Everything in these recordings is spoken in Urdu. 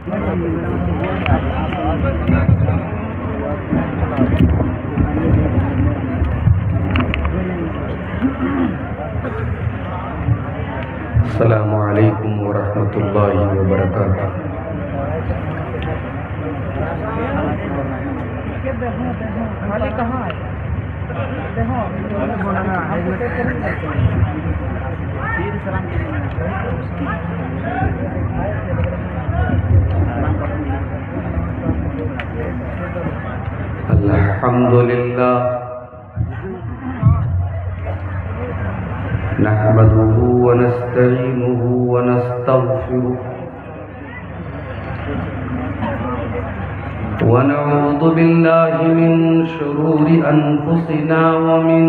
السلام علیکم ورحمۃ اللہ وبرکاتہ۔ الحمدللہ نحمده ونستعینه ونستغفره ونعوذ بالله من شرور أنفسنا ومن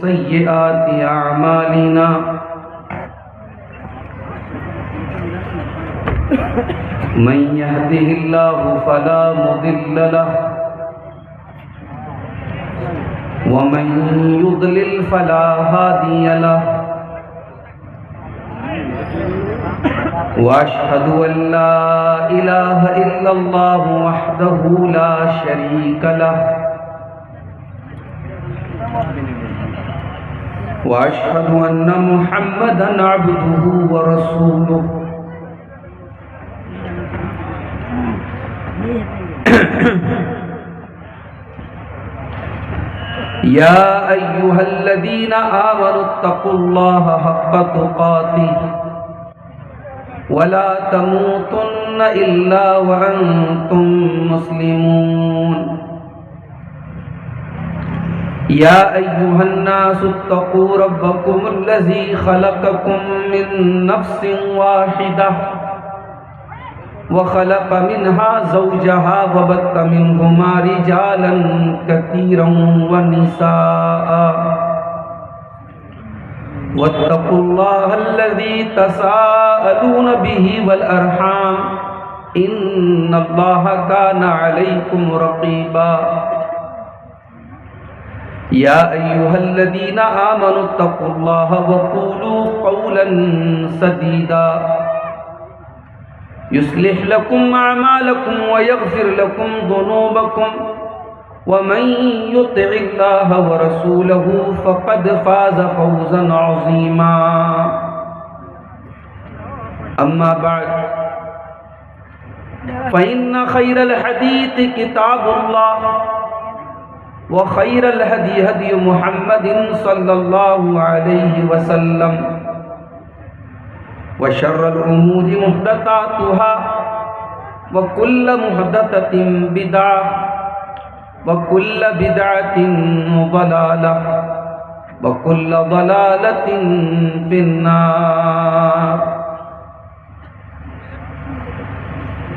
سيئات أعمالنا من يهده الله فلا مضل له ومن يضلل فلا هادي له وأشهد أن لا إله إلا الله وحده لا شريك له وأشهد أن محمدا عبده ورسوله يا أيها الذين آمنوا اتقوا الله حق تقاته ولا تموتن إلا وأنتم مسلمون يا أيها الناس اتقوا ربكم الذي خلقكم من نفس واحدة وخلق منها زوجها وبث منهما رجالا كثيرا ونساء واتقوا الله الذي تساءلون به والأرحام إن الله كان عليكم رقيبا يا أيها الذين آمنوا اتقوا الله وقولوا قولا سديدا يصلح لكم أعمالكم ويغفر لكم ذنوبكم ومن يطع الله ورسوله فقد فاز فوزا عظيما أما بعد فإن خير الحديث كتاب الله وخير الهدي هدي محمد صلى الله عليه وسلم وشر الأمور محدثاتها وكل محدثة بدعة وكل بدعة ضلالة وكل ضلالة في النار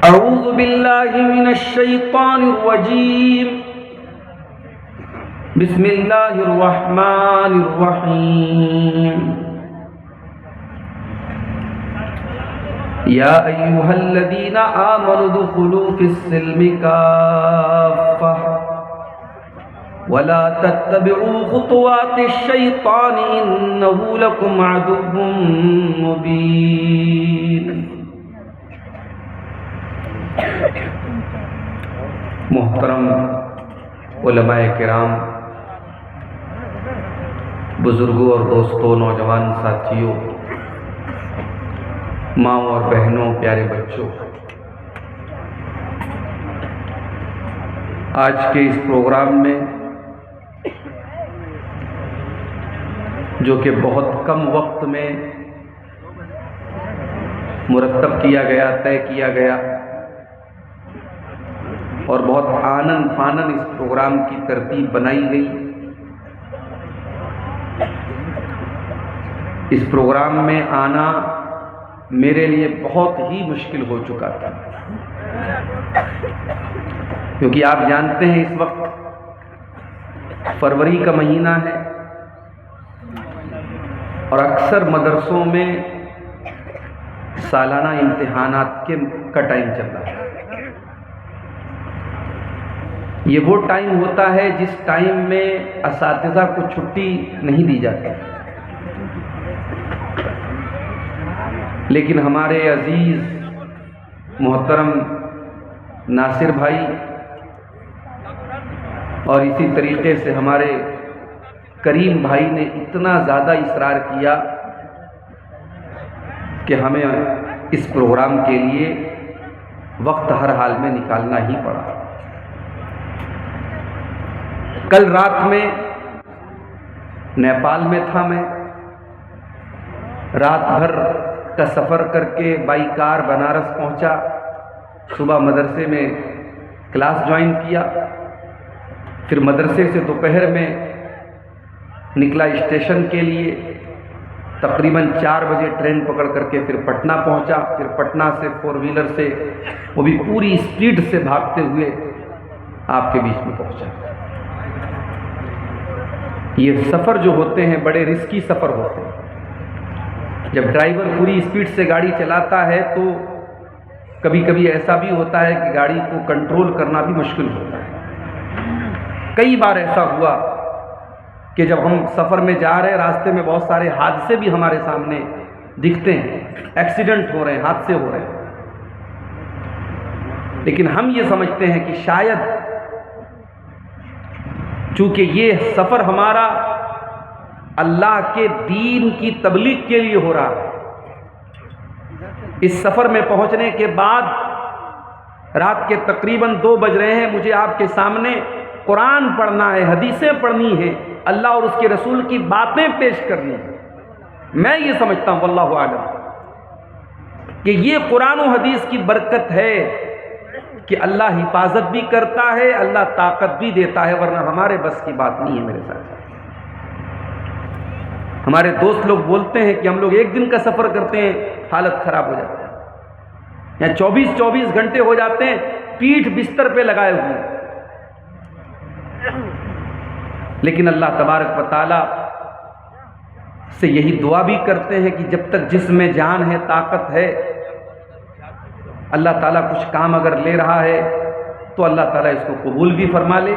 أعوذ بالله من الشيطان الرجيم بسم الله الرحمن الرحيم يا أيها الذين آمنوا ادخلوا في السلم كافة ولا تتبعوا خطوات الشيطان إنه لكم عدو مبين۔ محترم علماء کرام، بزرگوں اور دوستوں، نوجوان ساتھیوں، ماں اور بہنوں، پیارے بچوں، آج کے اس پروگرام میں جو کہ بہت کم وقت میں مرتب کیا گیا، طے کیا گیا اور بہت آنن فانن اس پروگرام کی ترتیب بنائی گئی، اس پروگرام میں آنا میرے لیے بہت ہی مشکل ہو چکا تھا، کیونکہ آپ جانتے ہیں اس وقت فروری کا مہینہ ہے اور اکثر مدرسوں میں سالانہ امتحانات کا ٹائم چل رہا ہے۔ یہ وہ ٹائم ہوتا ہے جس ٹائم میں اساتذہ کو چھٹی نہیں دی جاتی، لیکن ہمارے عزیز محترم ناصر بھائی، اور اسی طریقے سے ہمارے کریم بھائی نے اتنا زیادہ اصرار کیا کہ ہمیں اس پروگرام کے لیے وقت ہر حال میں نکالنا ہی پڑا۔ کل رات میں نیپال میں تھا، میں رات بھر کا سفر کر کے بائی کار بنارس پہنچا، صبح مدرسے میں کلاس جوائن کیا، پھر مدرسے سے دوپہر میں نکلا اسٹیشن کے لیے، تقریباً 4 بجے ٹرین پکڑ کر کے پھر پٹنہ پہنچا، پھر پٹنہ سے 4 ویلر سے وہ بھی پوری اسپیڈ سے بھاگتے ہوئے آپ کے بیچ میں پہنچا۔ یہ سفر جو ہوتے ہیں بڑے رسکی سفر ہوتے ہیں۔ جب ڈرائیور پوری اسپیڈ سے گاڑی چلاتا ہے تو کبھی کبھی ایسا بھی ہوتا ہے کہ گاڑی کو کنٹرول کرنا بھی مشکل ہوتا ہے۔ کئی بار ایسا ہوا کہ جب ہم سفر میں جا رہے ہیں، راستے میں بہت سارے حادثے بھی ہمارے سامنے دکھتے ہیں، ایکسیڈنٹ ہو رہے ہیں، حادثے ہو رہے ہیں، لیکن ہم یہ سمجھتے ہیں کہ شاید چونکہ یہ سفر ہمارا اللہ کے دین کی تبلیغ کے لیے ہو رہا ہے، اس سفر میں پہنچنے کے بعد رات کے تقریباً 2 بج رہے ہیں، مجھے آپ کے سامنے قرآن پڑھنا ہے، حدیثیں پڑھنی ہیں، اللہ اور اس کے رسول کی باتیں پیش کرنی ہیں۔ میں یہ سمجھتا ہوں واللہ اعلم کہ یہ قرآن و حدیث کی برکت ہے کہ اللہ حفاظت بھی کرتا ہے، اللہ طاقت بھی دیتا ہے، ورنہ ہمارے بس کی بات نہیں ہے میرے ساتھ۔ ہمارے دوست لوگ بولتے ہیں کہ ہم لوگ 1 دن کا سفر کرتے ہیں، حالت خراب ہو جاتی ہے، یا 24 گھنٹے ہو جاتے ہیں پیٹھ بستر پہ لگائے ہوئے، لیکن اللہ تبارک و تعالی سے یہی دعا بھی کرتے ہیں کہ جب تک جسم میں جان ہے، طاقت ہے، اللہ تعالیٰ کچھ کام اگر لے رہا ہے تو اللہ تعالیٰ اس کو قبول بھی فرما لے،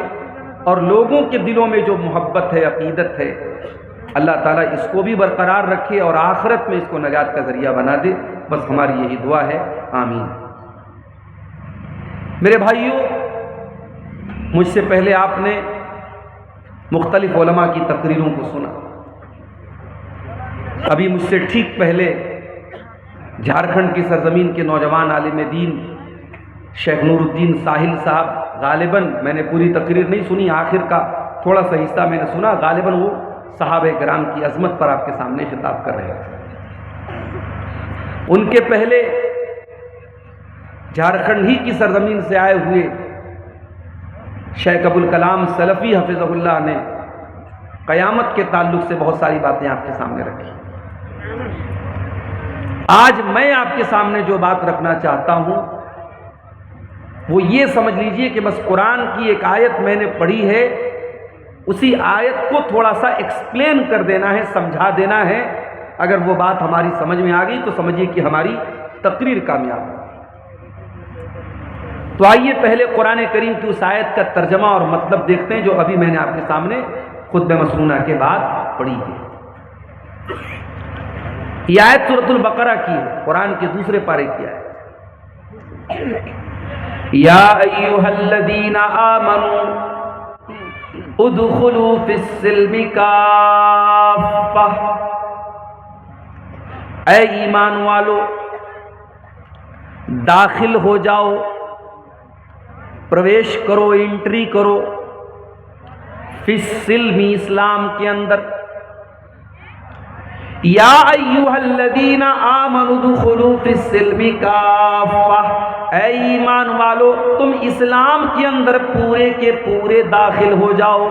اور لوگوں کے دلوں میں جو محبت ہے، عقیدت ہے، اللہ تعالیٰ اس کو بھی برقرار رکھے اور آخرت میں اس کو نجات کا ذریعہ بنا دے۔ بس ہماری یہی دعا ہے، آمین۔ میرے بھائیوں، مجھ سے پہلے آپ نے مختلف علماء کی تقریروں کو سنا، ابھی مجھ سے ٹھیک پہلے جھارکھنڈ کی سرزمین کے نوجوان عالم دین شیخ نور الدین ساحل صاحب، غالباً میں نے پوری تقریر نہیں سنی، آخر کا تھوڑا سا حصہ میں نے سنا، غالباً وہ صحابہ کرام کی عظمت پر آپ کے سامنے خطاب کر رہے تھے۔ ان کے پہلے جھارکھنڈ ہی کی سرزمین سے آئے ہوئے شیخ ابوالکلام سلفی حفظہ اللہ نے قیامت کے تعلق سے بہت ساری باتیں آپ کے سامنے رکھی۔ آج میں آپ کے سامنے جو بات رکھنا چاہتا ہوں وہ یہ سمجھ لیجئے کہ بس قرآن کی ایک آیت میں نے پڑھی ہے، اسی آیت کو تھوڑا سا ایکسپلین کر دینا ہے، سمجھا دینا ہے۔ اگر وہ بات ہماری سمجھ میں آ گئی تو سمجھیے کہ ہماری تقریر کامیاب ہے۔ تو آئیے پہلے قرآن کریم کی اس آیت کا ترجمہ اور مطلب دیکھتے ہیں جو ابھی میں نے آپ کے سامنے خطبہ مسنونہ کے بعد پڑھی ہے۔ یہ آیت سورۃ البقرہ کی ہے، قرآن کے دوسرے پارے کی آیت۔ یا ایھا الذین آمنوا ادخلوا فی السلم کافہ، اے ایمان والو داخل ہو جاؤ، پرویش کرو، انٹری کرو، فی السلم اسلام کے اندر۔ یا ایھا الذین آمنوا ادخلوا فی السلم کافہ، اے ایمان والو تم اسلام کے اندر پورے کے پورے داخل ہو جاؤ۔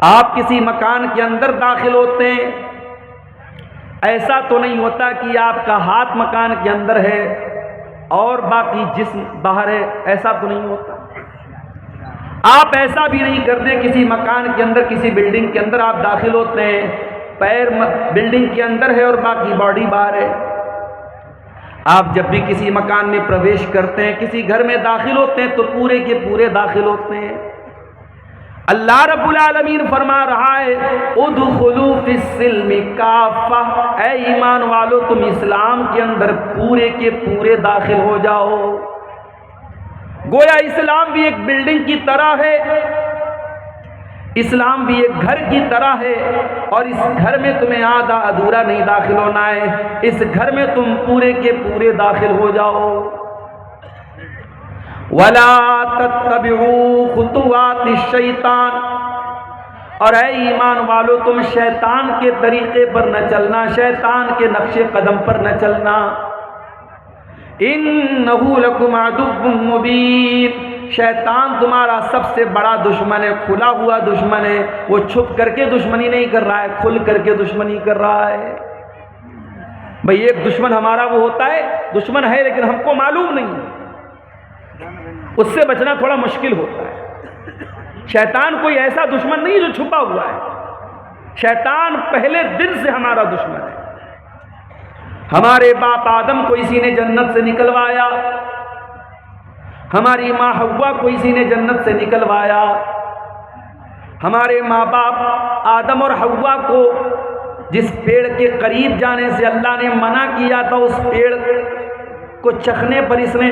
آپ کسی مکان کے اندر داخل ہوتے ہیں، ایسا تو نہیں ہوتا کہ آپ کا ہاتھ مکان کے اندر ہے اور باقی جسم باہر ہے، ایسا تو نہیں ہوتا۔ آپ ایسا بھی نہیں کرتے، کسی مکان کے اندر، کسی بلڈنگ کے اندر آپ داخل ہوتے ہیں، پیر بلڈنگ کے اندر ہے اور باقی باڈی باہر ہے۔ آپ جب بھی کسی مکان میں پرویش کرتے ہیں، کسی گھر میں داخل ہوتے ہیں تو پورے کے پورے داخل ہوتے ہیں۔ اللہ رب العالمین فرما رہا ہے ادخلوا فی السلم کافہ، اے ایمان والو تم اسلام کے اندر پورے کے پورے داخل ہو جاؤ۔ گویا اسلام بھی ایک بلڈنگ کی طرح ہے، اسلام بھی ایک گھر کی طرح ہے، اور اس گھر میں تمہیں آدھا ادھورا نہیں داخل ہونا ہے، اس گھر میں تم پورے کے پورے داخل ہو جاؤ۔ وَلَا تَتَّبِعُوا خُطُوَاتِ الشَّيْطَانِ، اور اے ایمان والو تم شیطان کے طریقے پر نہ چلنا، شیطان کے نقش قدم پر نہ چلنا۔ إِنَّهُ لَكُمْ عَدُوٌّ مُّبِينٌ، شیطان تمہارا سب سے بڑا دشمن ہے، کھلا ہوا دشمن ہے، وہ چھپ کر کے دشمنی نہیں کر رہا ہے، کھل کر کے دشمنی کر رہا ہے۔ بھئی ایک دشمن ہمارا وہ ہوتا ہے، دشمن ہے لیکن ہم کو معلوم نہیں، اس سے بچنا تھوڑا مشکل ہوتا ہے۔ شیطان کوئی ایسا دشمن نہیں جو چھپا ہوا ہے، شیطان پہلے دن سے ہمارا دشمن ہے۔ ہمارے باپ آدم کو اسی نے جنت سے نکلوایا، ہماری ماں حوا کو اسی نے جنت سے نکلوایا۔ ہمارے ماں باپ آدم اور حوا کو جس پیڑ کے قریب جانے سے اللہ نے منع کیا تھا، اس پیڑ کو چکھنے پر اس نے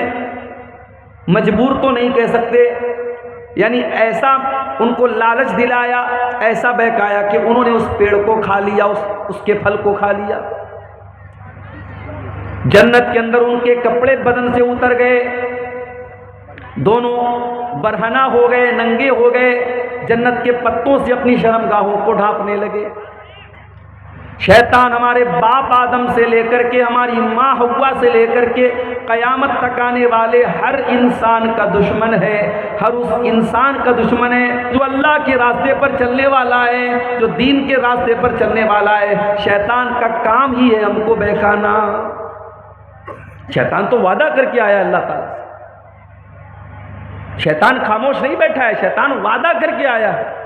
مجبور تو نہیں کہہ سکتے، یعنی ایسا ان کو لالچ دلایا، ایسا بہکایا کہ انہوں نے اس پیڑ کو کھا لیا، اس کے پھل کو کھا لیا۔ جنت کے اندر ان کے کپڑے بدن سے اتر گئے، دونوں برہنہ ہو گئے، ننگے ہو گئے، جنت کے پتوں سے اپنی شرمگاہوں کو ڈھانپنے لگے۔ شیطان ہمارے باپ آدم سے لے کر کے ہماری ماں حوا سے لے کر کے قیامت تک آنے والے ہر انسان کا دشمن ہے، ہر اس انسان کا دشمن ہے جو اللہ کے راستے پر چلنے والا ہے، جو دین کے راستے پر چلنے والا ہے۔ شیطان کا کام ہی ہے ہم کو بہکانا۔ شیطان تو وعدہ کر کے آیا اللہ تعالیٰ، شیطان خاموش نہیں بیٹھا ہے، شیطان وعدہ کر کے آیا ہے۔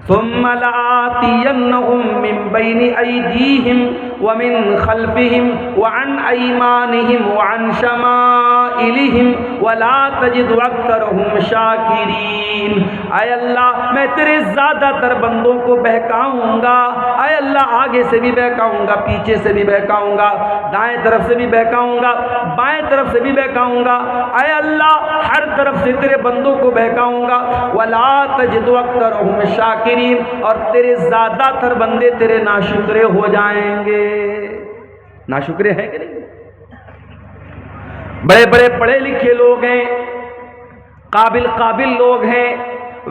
ثم لآتینہم من بین ایدیہم ومن خلفہم وعن ایمانہم وعن شمائلہم ولا تجد اکثرہم شاکرین۔ اے اللہ میں تیرے زیادہ تر بندوں کو بہکاؤں گا، اے اللہ آگے سے بھی بہکاؤں گا، پیچھے سے بھی بہکاؤں گا، دائیں طرف سے بھی بہکاؤں گا، بائیں طرف سے بھی بہکاؤں گا، اے اللہ ہر طرف سے تیرے بندوں کو بہکاؤں گا۔ ولا تجد اکثرہم شاکرین، اور تیرے زیادہ تر بندے تیرے ناشکرے ہو جائیں گے۔ ناشکرے ہیں کہ نہیں؟ بڑے بڑے پڑھے لکھے لوگ ہیں، قابل لوگ ہیں،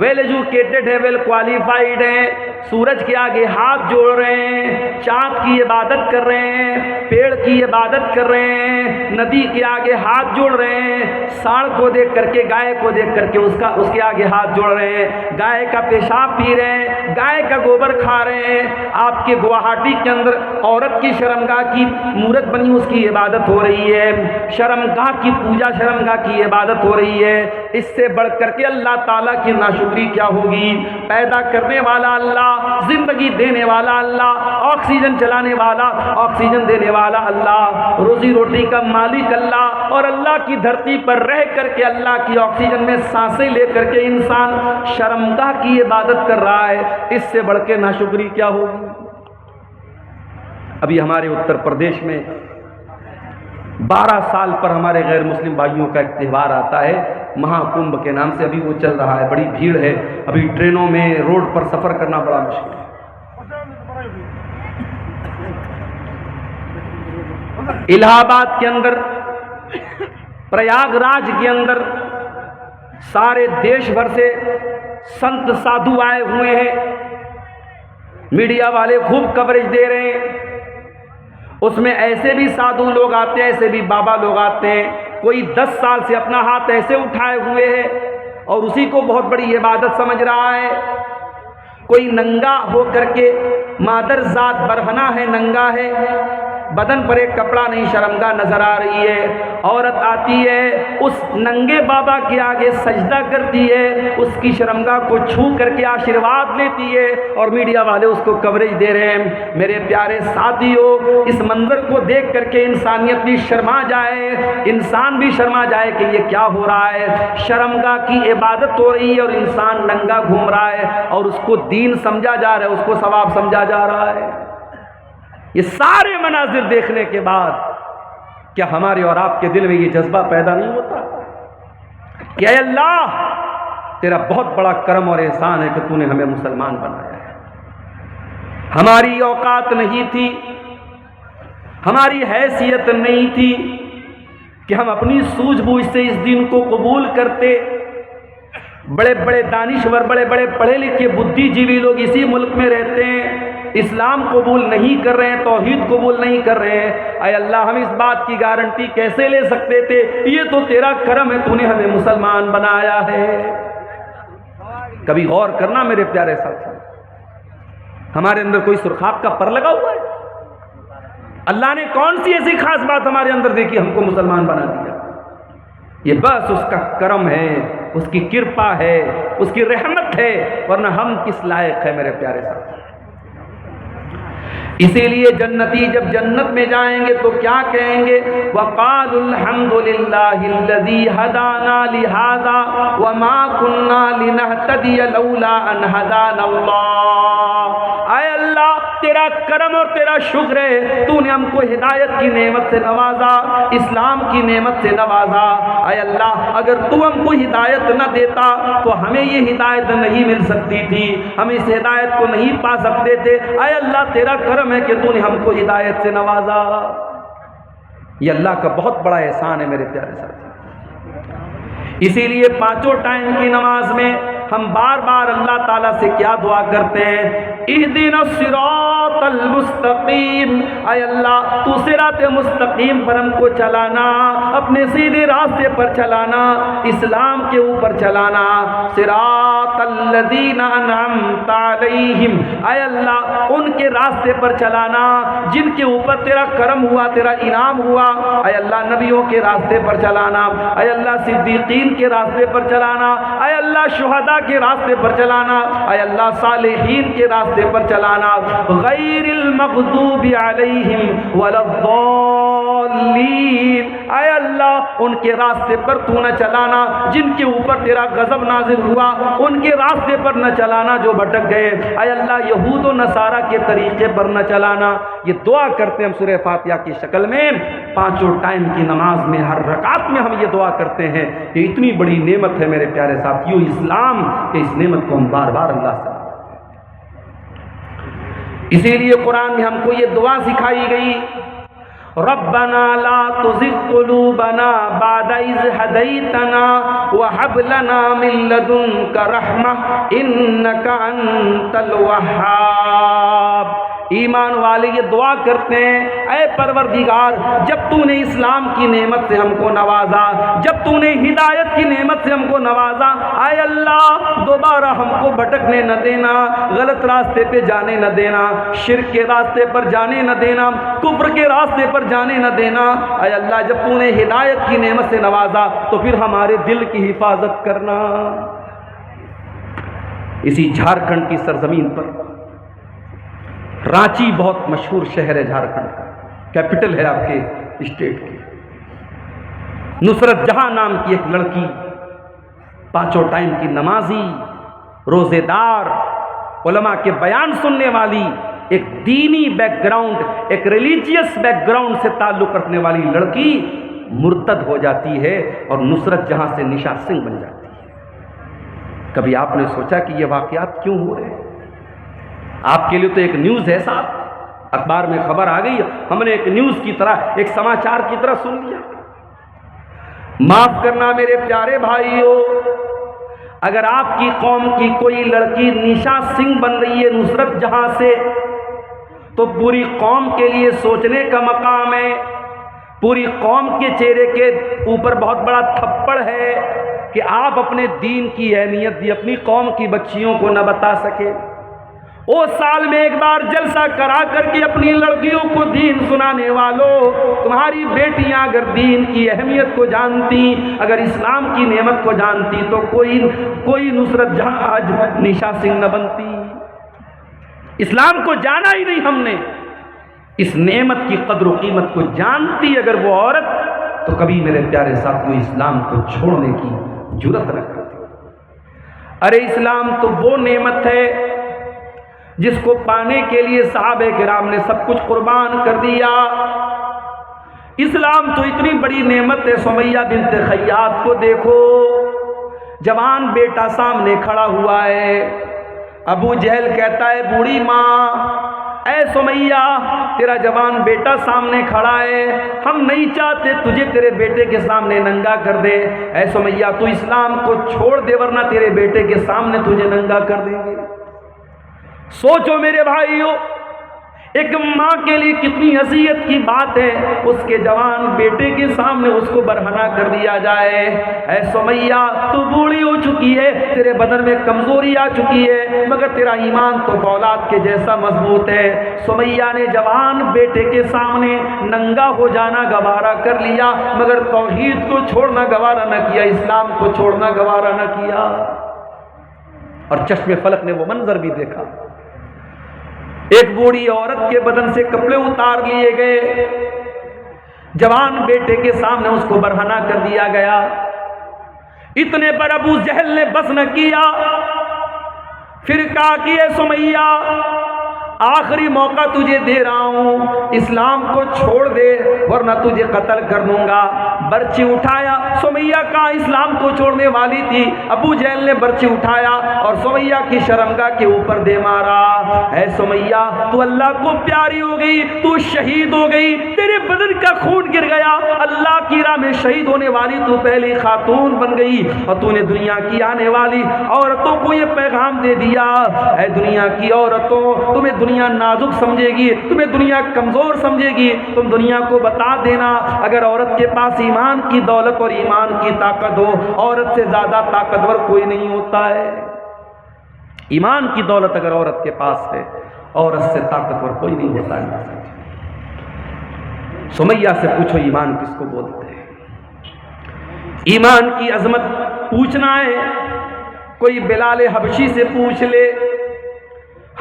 ویل ایجوکیٹڈ ہے، ویل کوالیفائڈ ہیں، سورج کے آگے ہاتھ جوڑ رہے ہیں، چاند کی عبادت کر رہے ہیں، پیڑ کی عبادت کر رہے ہیں، ندی کے آگے ہاتھ جوڑ رہے ہیں، ساڑھ کو دیکھ کر کے، گائے کو دیکھ کر کے اس کے آگے ہاتھ جوڑ رہے ہیں، گائے کا پیشاب پی رہے ہیں، گائے کا گوبر کھا رہے ہیں۔ آپ کے گوہاٹی کے اندر عورت کی شرمگاہ کی مورت بنی، اس کی عبادت ہو رہی ہے، شرمگاہ کی پوجا، شرمگاہ کی عبادت ہو رہی ہے۔ اس سے بڑھ کر کے اللہ تعالیٰ کی ناشکری کیا ہوگی؟ پیدا کرنے والا اللہ، زندگی دینے والا اللہ، آکسیجن چلانے والا، آکسیجن دینے والا اللہ، روزی روٹی کا مالک اللہ، اور اللہ کی دھرتی پر رہ کر کے اللہ کی آکسیجن میں سانسیں لے کر کے انسان شرمگاہ کی عبادت کر رہا ہے، اس سے بڑھ کے ناشکری کیا ہوگی؟ ابھی ہمارے اتر پردیش میں 12 سال پر ہمارے غیر مسلم بھائیوں کا ایک تہوار آتا ہے، مہا کنبھ کے نام سے، ابھی وہ چل رہا ہے، بڑی بھیڑ ہے، ابھی ٹرینوں میں روڈ پر سفر کرنا بڑا مشکل ہے۔ الہ آباد کے اندر، پریاگ راج کے اندر سارے دیش بھر سے سنت سادھو آئے ہوئے ہیں، میڈیا والے خوب کوریج دے رہے ہیں۔ اس میں ایسے بھی سادھو لوگ آتے ہیں، ایسے بھی بابا لوگ آتے ہیں، کوئی 10 سال سے اپنا ہاتھ ایسے اٹھائے ہوئے ہے اور اسی کو بہت بڑی عبادت سمجھ رہا ہے، کوئی ننگا ہو کر کے، مادر ذات برہنہ ہے، ننگا ہے، بدن پر ایک کپڑا نہیں، شرمگاہ نظر آ رہی ہے، عورت آتی ہے اس ننگے بابا کے آگے سجدہ کرتی ہے، اس کی شرمگاہ کو چھو کر کے آشیرواد لیتی ہے، اور میڈیا والے اس کو کوریج دے رہے ہیں۔ میرے پیارے ساتھیو، اس منظر کو دیکھ کر کے انسانیت بھی شرما جائے، انسان بھی شرما جائے کہ یہ کیا ہو رہا ہے۔ شرمگاہ کی عبادت ہو رہی ہے اور انسان ننگا گھوم رہا ہے، اور اس کو دین سمجھا جا رہا ہے، اس کو ثواب سمجھا جا رہا ہے۔ یہ سارے مناظر دیکھنے کے بعد کیا ہمارے اور آپ کے دل میں یہ جذبہ پیدا نہیں ہوتا کہ اے اللہ تیرا بہت بڑا کرم اور احسان ہے کہ تو نے ہمیں مسلمان بنایا ہے۔ ہماری اوقات نہیں تھی، ہماری حیثیت نہیں تھی کہ ہم اپنی سوجھ بوجھ سے اس دین کو قبول کرتے۔ بڑے بڑے دانشور، بڑے بڑے پڑھے لکھے بدھی جیوی لوگ اسی ملک میں رہتے ہیں، اسلام قبول نہیں کر رہے ہیں، توحید قبول نہیں کر رہے ہیں۔ اے اللہ ہم اس بات کی گارنٹی کیسے لے سکتے تھے؟ یہ تو تیرا کرم ہے، تو نے ہمیں مسلمان بنایا ہے۔ کبھی غور کرنا میرے پیارے ساتھی، ہمارے اندر کوئی سرخاب کا پر لگا ہوا ہے؟ اللہ نے کون سی ایسی خاص بات ہمارے اندر دیکھی ہم کو مسلمان بنا دیا؟ یہ بس اس کا کرم ہے، اس کی کرپا ہے، اس کی رحمت ہے، ورنہ ہم کس لائق ہے میرے پیارے ساتھی؟ اسی لیے جنتی جب جنت میں جائیں گے تو کیا کہیں گے؟ وَقَالُوا الْحَمْدُ لِلَّهِ الَّذِي هَدَانَا لِهَذَا وَمَا كُنَّا لِنَهْتَدِيَ لَوْلَا أَنْ هَدَانَا اللَّهُ۔ اے اللہ تیرا کرم اور تیرا شکر ہے، تو نے ہم کو ہدایت کی نعمت سے نوازا، اسلام کی نعمت سے نوازا۔ اے اللہ اگر تو ہم کو ہدایت نہ دیتا تو ہمیں یہ ہدایت نہیں مل سکتی تھی، ہم اس ہدایت کو نہیں پا سکتے تھے۔ اے اللہ تیرا کرم ہے کہ تو نے ہم کو ہدایت سے نوازا۔ یہ اللہ کا بہت بڑا احسان ہے میرے پیارے ساتھی۔ اسی لیے پانچوں ٹائم کی نماز میں ہم بار بار اللہ تعالیٰ سے کیا دعا کرتے ہیں؟ اہدنا الصراط المستقیم۔ اے اللہ تو صراط مستقیم پر ہم کو چلانا، اپنے سیدھے راستے پر چلانا، اسلام کے اوپر چلانا۔ صراط الذین انعمت علیہم، اے اللہ ان کے راستے پر چلانا جن کے اوپر تیرا کرم ہوا، تیرا انعام ہوا۔ اے اللہ نبیوں کے راستے پر چلانا، اے اللہ صدیقین کے راستے پر چلانا، اے اللہ شہداء کے راستے پر چلانا، اے اللہ صالحین کے راستے پر چلانا، غیر المغضوب علیہم ولا الضالین۔ اے اللہ ان کے راستے پر تو نہ چلانا جن کے اوپر تیرا غضب نازل ہوا، ان کے راستے پر نہ چلانا جو بھٹک گئے۔ اے اللہ یہود و نصارہ کے طریقے پر نہ چلانا۔ یہ دعا کرتے ہیں ہم سورہ فاتحہ کی شکل میں، پانچوں ٹائم کی نماز میں ہر رکعت میں ہم یہ دعا کرتے ہیں۔ یہ اتنی بڑی نعمت ہے میرے پیارے ساتھیو اسلام، کہ اس نعمت کو ہم بار بار اللہ سے، اسی لیے قرآن میں ہم کو یہ دعا سکھائی گئی، ربنا لا تزغ قلوبنا بعد اذ هديتنا وهب لنا من لدنك رحمة انك انت الوهاب۔ ایمان والے یہ دعا کرتے ہیں، اے پروردگار جب تو نے اسلام کی نعمت سے ہم کو نوازا، جب تو نے ہدایت کی نعمت سے ہم کو نوازا، اے اللہ دوبارہ ہم کو بھٹکنے نہ دینا، غلط راستے پہ جانے نہ دینا، شرک کے راستے پر جانے نہ دینا، کفر کے راستے پر جانے نہ دینا۔ اے اللہ جب تو نے ہدایت کی نعمت سے نوازا تو پھر ہمارے دل کی حفاظت کرنا۔ اسی جھارکھنڈ کی سرزمین پر رانچی بہت مشہور شہر ہے، جھارکھنڈ کا کیپٹل ہے آپ کے اسٹیٹ کی۔ نصرت جہاں نام کی ایک لڑکی، پانچوں ٹائم کی نمازی، روزے دار، علماء کے بیان سننے والی، ایک دینی بیک گراؤنڈ، ایک ریلیجیس بیک گراؤنڈ سے تعلق رکھنے والی لڑکی مرتد ہو جاتی ہے اور نصرت جہاں سے نشا سنگھ بن جاتی ہے۔ کبھی آپ نے سوچا کہ یہ واقعات کیوں ہو رہے ہیں؟ آپ کے لیے تو ایک نیوز ہے صاحب، اخبار میں خبر آ گئی، ہم نے ایک نیوز کی طرح، ایک سماچار کی طرح سن لیا۔ معاف کرنا میرے پیارے بھائیو، اگر آپ کی قوم کی کوئی لڑکی نشا سنگھ بن رہی ہے نصرت جہاں سے، تو پوری قوم کے لیے سوچنے کا مقام ہے، پوری قوم کے چہرے کے اوپر بہت بڑا تھپڑ ہے کہ آپ اپنے دین کی اہمیت بھی اپنی قوم کی بچیوں کو نہ بتا سکے۔ او سال میں ایک بار جلسہ کرا کر کے اپنی لڑکیوں کو دین سنانے والوں، تمہاری بیٹیاں اگر دین کی اہمیت کو جانتی، اگر اسلام کی نعمت کو جانتی تو کوئی نصرت جہاں آج نشا سنگھ نہ بنتی۔ اسلام کو جانا ہی نہیں ہم نے، اس نعمت کی قدر و قیمت کو جانتی اگر وہ عورت تو کبھی میرے پیارے ساتھیوں اسلام کو چھوڑنے کی جرأت نہ کرتی۔ ارے اسلام تو وہ نعمت ہے جس کو پانے کے لیے صحابہ کرام نے سب کچھ قربان کر دیا۔ اسلام تو اتنی بڑی نعمت ہے، سمیہ بنت خیاط کو دیکھو، جوان بیٹا سامنے کھڑا ہوا ہے، ابو جہل کہتا ہے بوڑھی ماں اے سمیہ تیرا جوان بیٹا سامنے کھڑا ہے، ہم نہیں چاہتے تجھے تیرے بیٹے کے سامنے ننگا کر دے، اے سمیہ تو اسلام کو چھوڑ دے ورنہ تیرے بیٹے کے سامنے تجھے ننگا کر دیں گے۔ سوچو میرے بھائیو، ایک ماں کے لیے کتنی اذیت کی بات ہے، اس کے جوان بیٹے کے سامنے اس کو برہنہ کر دیا جائے۔ اے سمیہ تو بوڑھی ہو چکی ہے، تیرے بدن میں کمزوری آ چکی ہے، مگر تیرا ایمان تو فولاد کے جیسا مضبوط ہے۔ سمیہ نے جوان بیٹے کے سامنے ننگا ہو جانا گوارا کر لیا، مگر توحید کو چھوڑنا گوارا نہ کیا، اسلام کو چھوڑنا گوارا نہ کیا۔ اور چشم فلک نے وہ منظر بھی دیکھا، ایک بوڑھی عورت کے بدن سے کپڑے اتار لیے گئے، جوان بیٹے کے سامنے اس کو برہنہ کر دیا گیا۔ اتنے پر ابو جہل نے بس نہ کیا، پھر کہا کہ اے سمیہ آخری موقع تجھے دے رہا ہوں، اسلام کو چھوڑ دے ورنہ تجھے قتل کر دوں گا۔ برچی اٹھایا، سمیہ کا اسلام کو چھوڑنے والی تھی، ابو جہل نے برچی اٹھایا اور سمیہ کی شرمگاہ کے اوپر دے مارا۔ اے سمیہ تو اللہ کو پیاری ہو گئی، تو شہید ہو گئی، تیرے بدن کا خون گر گیا، اللہ کی راہ میں شہید ہونے والی تو پہلی خاتون بن گئی، اور تو نے دنیا کی آنے والی عورتوں کو یہ پیغام دے دیا، اے دنیا کی عورتوں تمہیں دنیا نازک سمجھے گی، تمہیں دنیا کمزور سمجھے گی، تم دنیا کو بتا دینا اگر عورت کے پاس ایمان کی دولت اور ایمان کی طاقت ہو، عورت سے زیادہ طاقتور کوئی نہیں ہوتا ہے۔ ایمان کی دولت اگر عورت کے پاس ہے، عورت سے طاقتور کوئی نہیں ہوتا ہے۔ سمیہ سے پوچھو ایمان کس کو بولتے ہیں؟ ایمان کی عظمت پوچھنا ہے، کوئی بلال حبشی سے پوچھ لے۔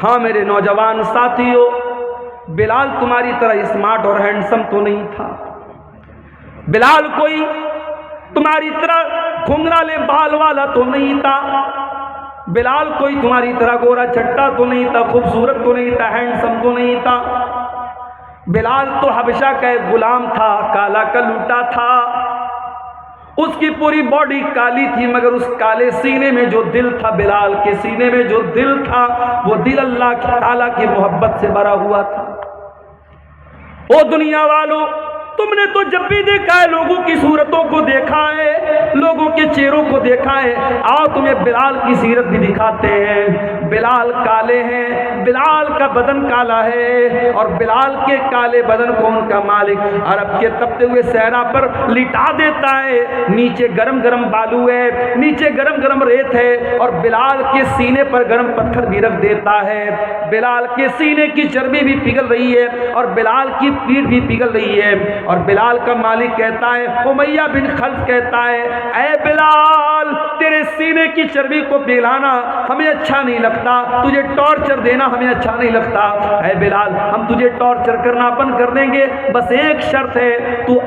ہاں میرے نوجوان ساتھیوں، بلال تمہاری طرح اسمارٹ اور ہینڈسم تو نہیں تھا، بلال کوئی تمہاری طرح گھنگرالے بال والا تو نہیں تھا، بلال کوئی تمہاری طرح گورا چٹا تو نہیں تھا، خوبصورت تو نہیں تھا، ہینڈسم تو نہیں تھا۔ بلال تو حبشہ کا ایک غلام تھا، کالا کلوٹا تھا، اس کی پوری باڈی کالی تھی، مگر اس کالے سینے میں جو دل تھا، بلال کے سینے میں جو دل تھا، وہ دل اللہ تعالیٰ کی محبت سے بھرا ہوا تھا۔ او دنیا والوں، تم نے تو جب بھی دیکھا ہے لوگوں کی صورتوں کو دیکھا ہے، لوگوں کے چہروں کو دیکھا ہے، آؤ تمہیں بلال کی سیرت بھی دکھاتے ہیں۔ بلال کالے ہیں، بلال کا بدن کالا ہے، اور بلال کے کالے بدن کو ان کا مالک عرب کے تپتے ہوئے صحرا پر لٹا دیتا ہے، نیچے گرم گرم بالو ہے، نیچے گرم گرم ریت ہے، اور بلال کے سینے پر گرم پتھر بھی رکھ دیتا ہے، بلال کے سینے کی چربی بھی پگھل رہی ہے اور بلال کی پیٹھ بھی پگھل رہی ہے، اور بلال کا مالک کہتا ہے، امیہ بن خلف کہتا ہے، اے بلال تیرے سینے کی چربی کو پگھلانا ہمیں اچھا نہیں لگتا، تجھے ٹارچر دینا ہمیں اچھا نہیں لگتا، اے بلال ہم تجھے ٹارچر کرنا بند کر دیں گے، بس ایک شرط ہے، تو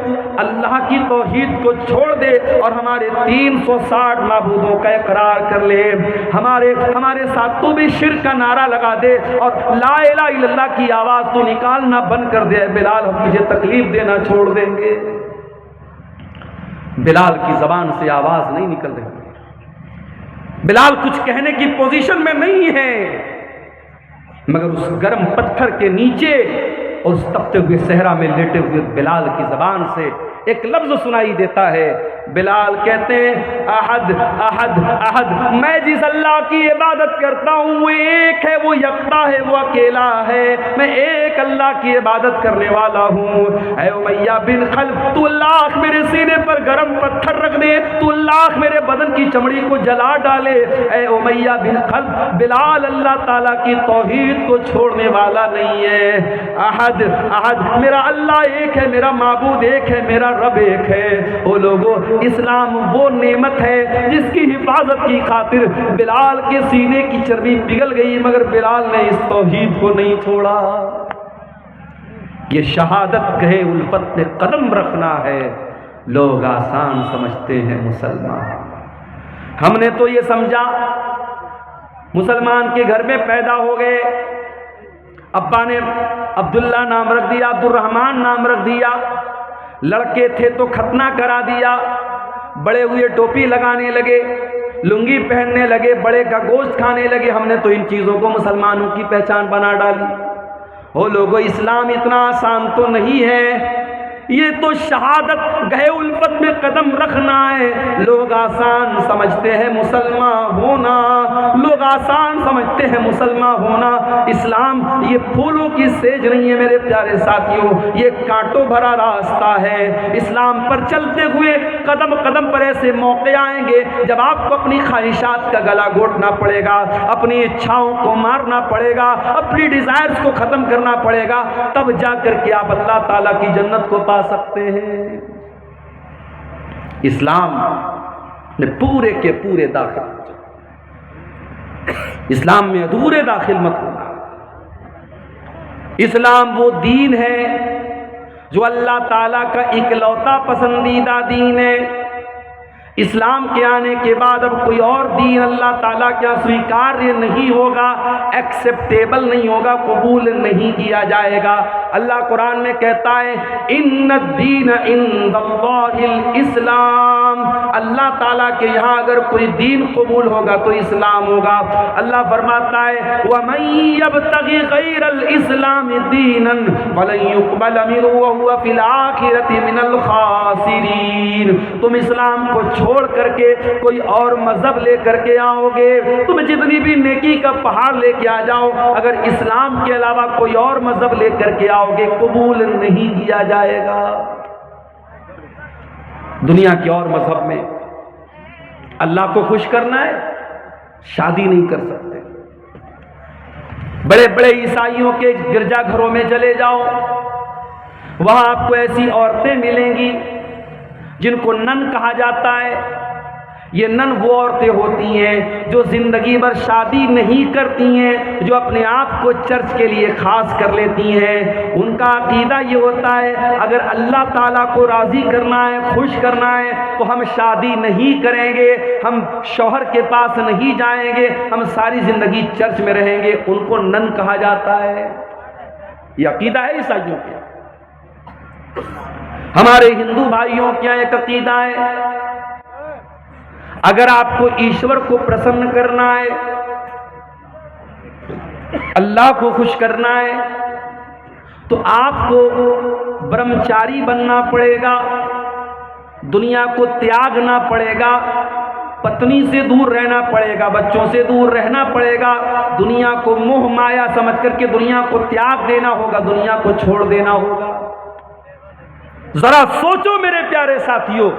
اللہ کی توحید کو چھوڑ دے اور ہمارے 360 معبودوں کا اقرار کر لے، ہمارے ساتھ تو بھی شرک کا نعرہ لگا دے اور لا الہ الا اللہ کی آواز تو نکالنا بند کر دے، بلال ہم تجھے تکلیف دینا چھوڑ دیں گے۔ بلال کی زبان سے آواز نہیں نکل رہی، بلال کچھ کہنے کی پوزیشن میں نہیں ہے، مگر اس گرم پتھر کے نیچے اور اس تپتے ہوئے صحرا میں لیٹے ہوئے بلال کی زبان سے ایک لفظ سنائی دیتا ہے، بلال کہتے ہیں احد احد احد، میں جس اللہ کی عبادت کرتا ہوں وہ ایک ہے، وہ یکتا ہے، وہ اکیلا ہے، میں ایک اللہ کی عبادت کرنے والا ہوں۔ اے امیہ بن خلف، تو لاکھ میرے سینے پر گرم پتھر رکھ دے، تو لاکھ میرے بدن کی چمڑی کو جلا ڈالے، اے امیہ بن خلف، بلال اللہ تعالیٰ کی توحید کو چھوڑنے والا نہیں ہے۔ احد احد، میرا اللہ ایک ہے، میرا معبود ایک ہے، میرا رب ایک ہے۔ او لوگو، اسلام وہ نعمت ہے جس کی حفاظت کی خاطر بلال کے سینے کی چربی پگھل گئی، مگر بلال نے اس توحید کو نہیں چھوڑا۔ یہ شہادت گہے الفت میں قدم رکھنا ہے۔ لوگ آسان سمجھتے ہیں مسلمان، ہم نے تو یہ سمجھا مسلمان کے گھر میں پیدا ہو گئے، ابا نے عبداللہ نام رکھ دیا، عبد الرحمن نام رکھ دیا، لڑکے تھے تو ختنہ کرا دیا، بڑے ہوئے ٹوپی لگانے لگے، لنگی پہننے لگے، بڑے کا گوشت کھانے لگے، ہم نے تو ان چیزوں کو مسلمانوں کی پہچان بنا ڈالی۔ وہ لوگوں، اسلام اتنا آسان تو نہیں ہے، یہ تو شہادت گہے الفت میں قدم رکھنا ہے۔ لوگ آسان سمجھتے ہیں مسلمان ہونا، لوگ آسان سمجھتے ہیں مسلمان ہونا۔ اسلام یہ پھولوں کی سیج نہیں ہے میرے پیارے ساتھیوں، یہ کانٹوں بھرا راستہ ہے۔ اسلام پر چلتے ہوئے قدم قدم پر ایسے موقع آئیں گے جب آپ کو اپنی خواہشات کا گلا گھونٹنا پڑے گا، اپنی اچھاؤں کو مارنا پڑے گا، اپنی ڈیزائرز کو ختم کرنا پڑے گا، تب جا کر کے آپ اللہ تعالیٰ کی جنت کو پا سکتے ہیں۔ اسلام نے پورے کے پورے داخل، اسلام میں ادھورے داخل مت ہونا۔ اسلام وہ دین ہے جو اللہ تعالیٰ کا اکلوتا پسندیدہ دین ہے۔ اسلام کے آنے کے بعد اب کوئی اور دین اللہ تعالیٰ کیا سویکاریہ نہیں ہوگا، ایکسیپٹیبل نہیں ہوگا، قبول نہیں کیا جائے گا۔ اللہ قرآن میں کہتا ہے ان الدین عند اللہ الاسلام، اللہ تعالیٰ کے یہاں اگر کوئی دین قبول ہوگا تو اسلام ہوگا۔ اللہ فرماتا ہے وَمَن يَبْتَغِ غَيْرَ الْإِسْلَامِ دِينًا فَلَن يُقْبَلَ مِنْهُ وَهُوَ فِي الْآخِرَةِ مِنَ الْخَاسِرِينَ۔ تم اسلام کو چھوڑ کر کے کوئی اور مذہب لے کر کے آؤ گے، تم جتنی بھی نیکی کا پہاڑ لے کے آ جاؤ، اگر اسلام کے علاوہ کوئی اور مذہب لے کر کے آؤ گے قبول نہیں کیا جائے گا۔ دنیا کے اور مذہب میں اللہ کو خوش کرنا ہے، شادی نہیں کر سکتے۔ بڑے بڑے عیسائیوں کے گرجا گھروں میں چلے جاؤ، وہاں آپ کو ایسی عورتیں ملیں گی جن کو نن کہا جاتا ہے۔ یہ نن وہ عورتیں ہوتی ہیں جو زندگی بھر شادی نہیں کرتی ہیں، جو اپنے آپ کو چرچ کے لیے خاص کر لیتی ہیں۔ ان کا عقیدہ یہ ہوتا ہے اگر اللہ تعالیٰ کو راضی کرنا ہے، خوش کرنا ہے تو ہم شادی نہیں کریں گے، ہم شوہر کے پاس نہیں جائیں گے، ہم ساری زندگی چرچ میں رہیں گے۔ ان کو نن کہا جاتا ہے۔ یہ عقیدہ ہے عیسائیوں کا۔ ہمارے ہندو بھائیوں کیا ایک عقیدہ ہے، اگر آپ کو ایشور کو پرسن کرنا ہے، اللہ کو خوش کرنا ہے، تو آپ کو برہمچاری بننا پڑے گا، دنیا کو تیاگنا پڑے گا، پتنی سے دور رہنا پڑے گا، بچوں سے دور رہنا پڑے گا، دنیا کو موہ مایا سمجھ کر کے دنیا کو تیاگ دینا ہوگا، دنیا کو چھوڑ دینا ہوگا۔ ذرا سوچو میرے پیارے ساتھیوں،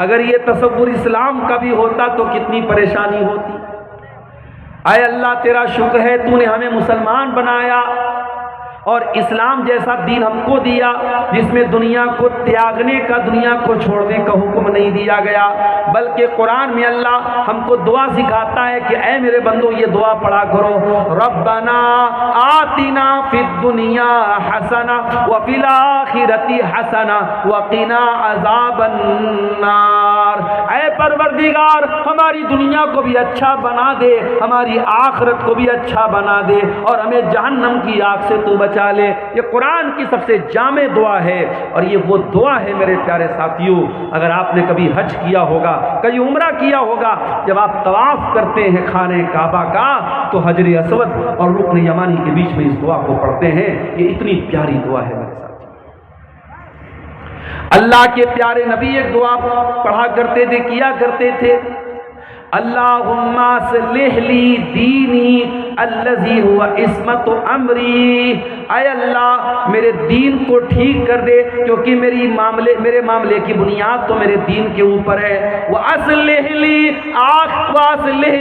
اگر یہ تصور اسلام کا بھی ہوتا تو کتنی پریشانی ہوتی۔ اے اللہ تیرا شکر ہے تو نے ہمیں مسلمان بنایا اور اسلام جیسا دین ہم کو دیا جس میں دنیا کو تیاگنے کا، دنیا کو چھوڑنے کا حکم نہیں دیا گیا، بلکہ قرآن میں اللہ ہم کو دعا سکھاتا ہے کہ اے میرے بندو یہ دعا پڑھا کرو، ربنا آتنا فی الدنیا حسنہ وفی الآخرۃ حسنہ وقنا عذاب النار۔ اے پروردگار ہماری دنیا کو بھی اچھا بنا دے، ہماری آخرت کو بھی اچھا بنا دے اور ہمیں جہنم کی آگ سے تو بچا لے۔ یہ قرآن کی سب سے جامع دعا ہے اور یہ وہ دعا ہے میرے پیارے ساتھیوں، اگر آپ نے کبھی حج کیا ہوگا، کبھی عمرہ کیا ہوگا، جب آپ طواف کرتے ہیں خانہ کعبہ کا تو حجر اسود اور رکن یمانی کے بیچ میں اس دعا کو پڑھتے ہیں۔ یہ اتنی پیاری دعا ہے میرے ساتھ۔ اللہ کے پیارے نبی ایک دعا پڑھا کرتے تھے، کیا کرتے تھے، اللہم اصلح لی دینی الذی هو عصمت امری، اے اللہ میرے دین کو ٹھیک کر دے کیونکہ میرے معاملے کی بنیاد تو میرے دین کے اوپر ہے، واصلح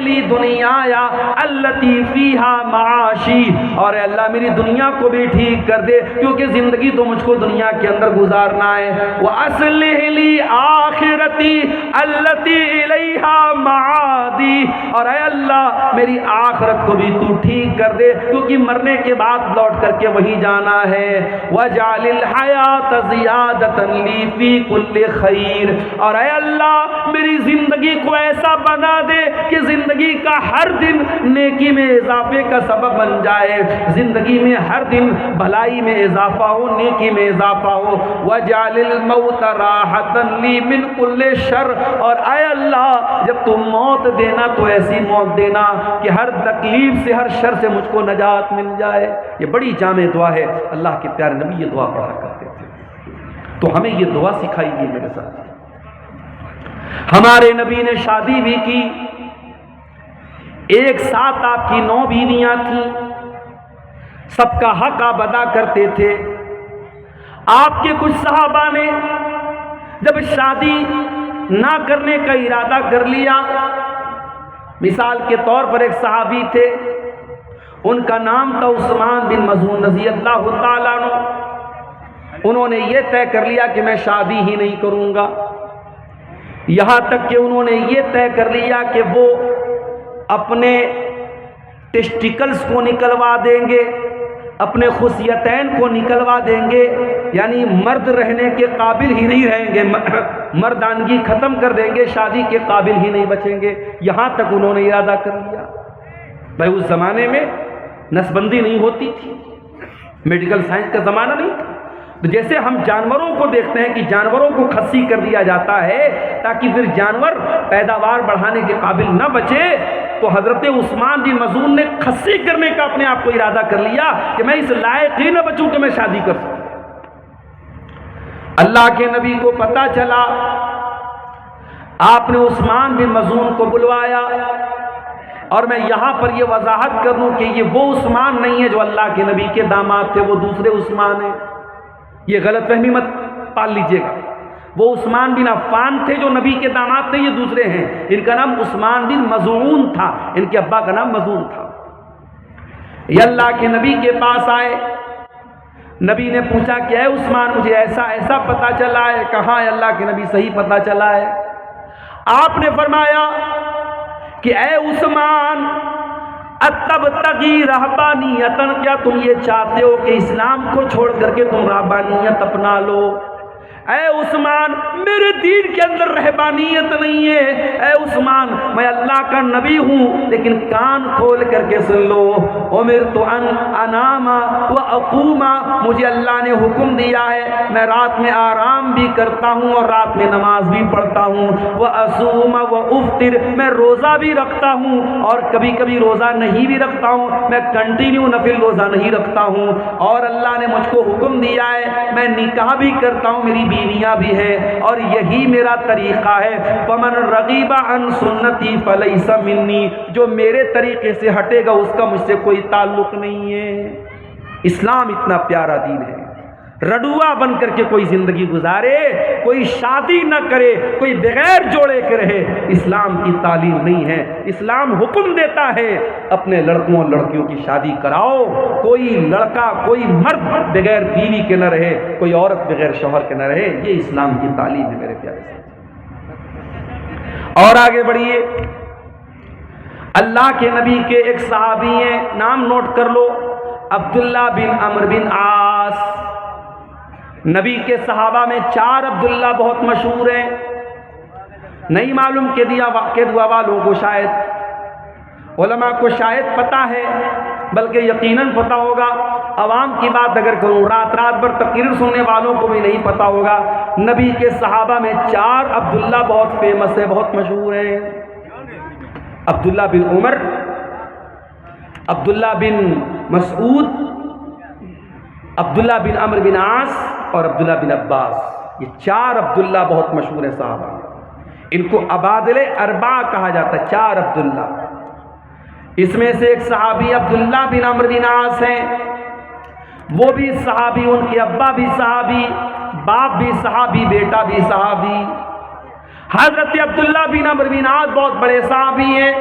لی دنیایا التی فیہا معاشی، اور اے اللہ میری دنیا کو بھی ٹھیک کر دے کیونکہ زندگی تو مجھ کو دنیا کے اندر گزارنا ہے، واصلح لی آخرتی التی الیہا معادی، اور اے اللہ میری آخرت کو بھی تو ٹھیک کر دے کیونکہ مرنے کے بعد لوٹ کر کے وہی جانا ہے، وَجْعَلِ الْحَيَاةَ زِيَادَةً لِّي فِي كُلِّ خَيْرٍ، اور اے اللہ میری زندگی کو ایسا بنا دے کہ زندگی کا ہر دن نیکی میں اضافے کا سبب بن جائے، زندگی میں ہر دن بھلائی میں اضافہ ہو، نیکی میں اضافہ ہو، وَجْعَلِ الْمَوْتَ رَاحَةً لِّي مِنْ كُلِّ شَرٍ، اور اے اللہ جب تم موت دینا تو ایسی موت دینا کہ ہر تکلیف سے ہر شر سے مجھ کو نجات مل جائے۔ یہ بڑی جامع دعا ہے، اللہ کے پیارے نبی یہ دعا پڑھا کرتے تھے، تو ہمیں یہ دعا سکھائی گئی میرے ساتھ۔ ہمارے نبی نے شادی بھی کی، ایک ساتھ آپ کی 9 بیویاں تھیں، سب کا حق آپ ادا کرتے تھے۔ آپ کے کچھ صحابہ نے جب شادی نہ کرنے کا ارادہ کر لیا، مثال کے طور پر ایک صحابی تھے، ان کا نام تھا عثمان بن مظعون رضی اللہ تعالیٰ عنہ، انہوں نے یہ طے کر لیا کہ میں شادی ہی نہیں کروں گا، یہاں تک کہ انہوں نے یہ طے کر لیا کہ وہ اپنے ٹیسٹیکلز کو نکلوا دیں گے، اپنے خصیتین کو نکلوا دیں گے، یعنی مرد رہنے کے قابل ہی نہیں رہیں گے، مردانگی ختم کر دیں گے، شادی کے قابل ہی نہیں بچیں گے، یہاں تک انہوں نے ارادہ کر لیا۔ بھائی اس زمانے میں نسبندی نہیں ہوتی تھی، میڈیکل سائنس کا زمانہ نہیں تھا، تو جیسے ہم جانوروں کو دیکھتے ہیں کہ جانوروں کو خصی کر دیا جاتا ہے تاکہ پھر جانور پیداوار بڑھانے کے قابل نہ بچے، تو حضرت عثمان بن مظعون نے خصی کرنے کا اپنے آپ کو ارادہ کر لیا کہ میں اس لائق ہی نہ بچوں کہ میں شادی کر سکوں۔ اللہ کے نبی کو پتا چلا، آپ نے عثمان بن مظعون کو بلوایا، اور میں یہاں پر یہ وضاحت کر دوں کہ یہ وہ عثمان نہیں ہے جو اللہ کے نبی کے داماد تھے، وہ دوسرے عثمان ہیں، یہ غلط فہمی مت پال لیجئے گا۔ وہ عثمان بن عفان تھے جو نبی کے داماد تھے، یہ دوسرے ہیں، ان کا نام عثمان بن مظعون تھا، ان کے ابا کا نام مظعون تھا۔ یہ اللہ کے نبی کے پاس آئے، نبی نے پوچھا کہ اے عثمان مجھے ایسا ایسا پتا چلا ہے، کہاں ہے اللہ کے نبی صحیح پتا چلا ہے؟ آپ نے فرمایا کہ اے عثمان اتبتغی رہبانیتن، کیا تم یہ چاہتے ہو کہ اسلام کو چھوڑ کر کے تم رہبانیت اپنا لو؟ اے عثمان میرے دین کے اندر رہبانیت نہیں ہے، اے عثمان میں اللہ کا نبی ہوں، لیکن کان کھول کر کے سن لو، امرت ان انام و اقوم، مجھے اللہ نے حکم دیا ہے میں رات میں آرام بھی کرتا ہوں اور رات میں نماز بھی پڑھتا ہوں، و اصوم و افطر، میں روزہ بھی رکھتا ہوں اور کبھی کبھی روزہ نہیں بھی رکھتا ہوں، میں کنٹینیو نفل روزہ نہیں رکھتا ہوں، اور اللہ نے مجھ کو حکم دیا ہے میں نکاح بھی کرتا ہوں، میری بیویاں بھی ہیں، اور یہی میرا طریقہ ہے، فمن رغب عن سنتی فلیس منی، جو میرے طریقے سے ہٹے گا اس کا مجھ سے کوئی تعلق نہیں ہے۔ اسلام اتنا پیارا دین ہے، رڈوا بن کر کے کوئی زندگی گزارے، کوئی شادی نہ کرے، کوئی بغیر جوڑے کے رہے، اسلام کی تعلیم نہیں ہے۔ اسلام حکم دیتا ہے اپنے لڑکوں اور لڑکیوں کی شادی کراؤ، کوئی لڑکا کوئی مرد بغیر بیوی کے نہ رہے، کوئی عورت بغیر شوہر کے نہ رہے، یہ اسلام کی تعلیم ہے میرے پیارے سے۔ اور آگے بڑھیے، اللہ کے نبی کے ایک صحابی ہیں، نام نوٹ کر لو، عبداللہ بن عمرو بن عاص۔ نبی کے صحابہ میں 4 عبداللہ بہت مشہور ہیں، نہیں معلوم کہ دعا والوں کو شاید، علماء کو شاید پتہ ہے، بلکہ یقیناً پتہ ہوگا، عوام کی بات اگر کروں رات رات بھر تقریر سننے والوں کو بھی نہیں پتہ ہوگا۔ نبی کے صحابہ میں 4 عبداللہ بہت فیمس ہے، بہت مشہور ہیں، عبداللہ بن عمر، عبداللہ بن مسعود، عبداللہ بن عمرو بن عاص اور عبداللہ بن عباس۔ یہ 4 عبداللہ بہت مشہور ہیں صحابہ میں، ان کو ابادل اربع کہا جاتا ہے، 4 عبداللہ۔ اس میں سے ایک صحابی عبداللہ بن عمرو بن عاص ہیں، وہ بھی صحابی، ان کے ابا بھی صحابی، باپ بھی صحابی، بیٹا بھی صحابی۔ حضرت عبداللہ بن عمرو بن عاص بہت بڑے صحابی ہیں،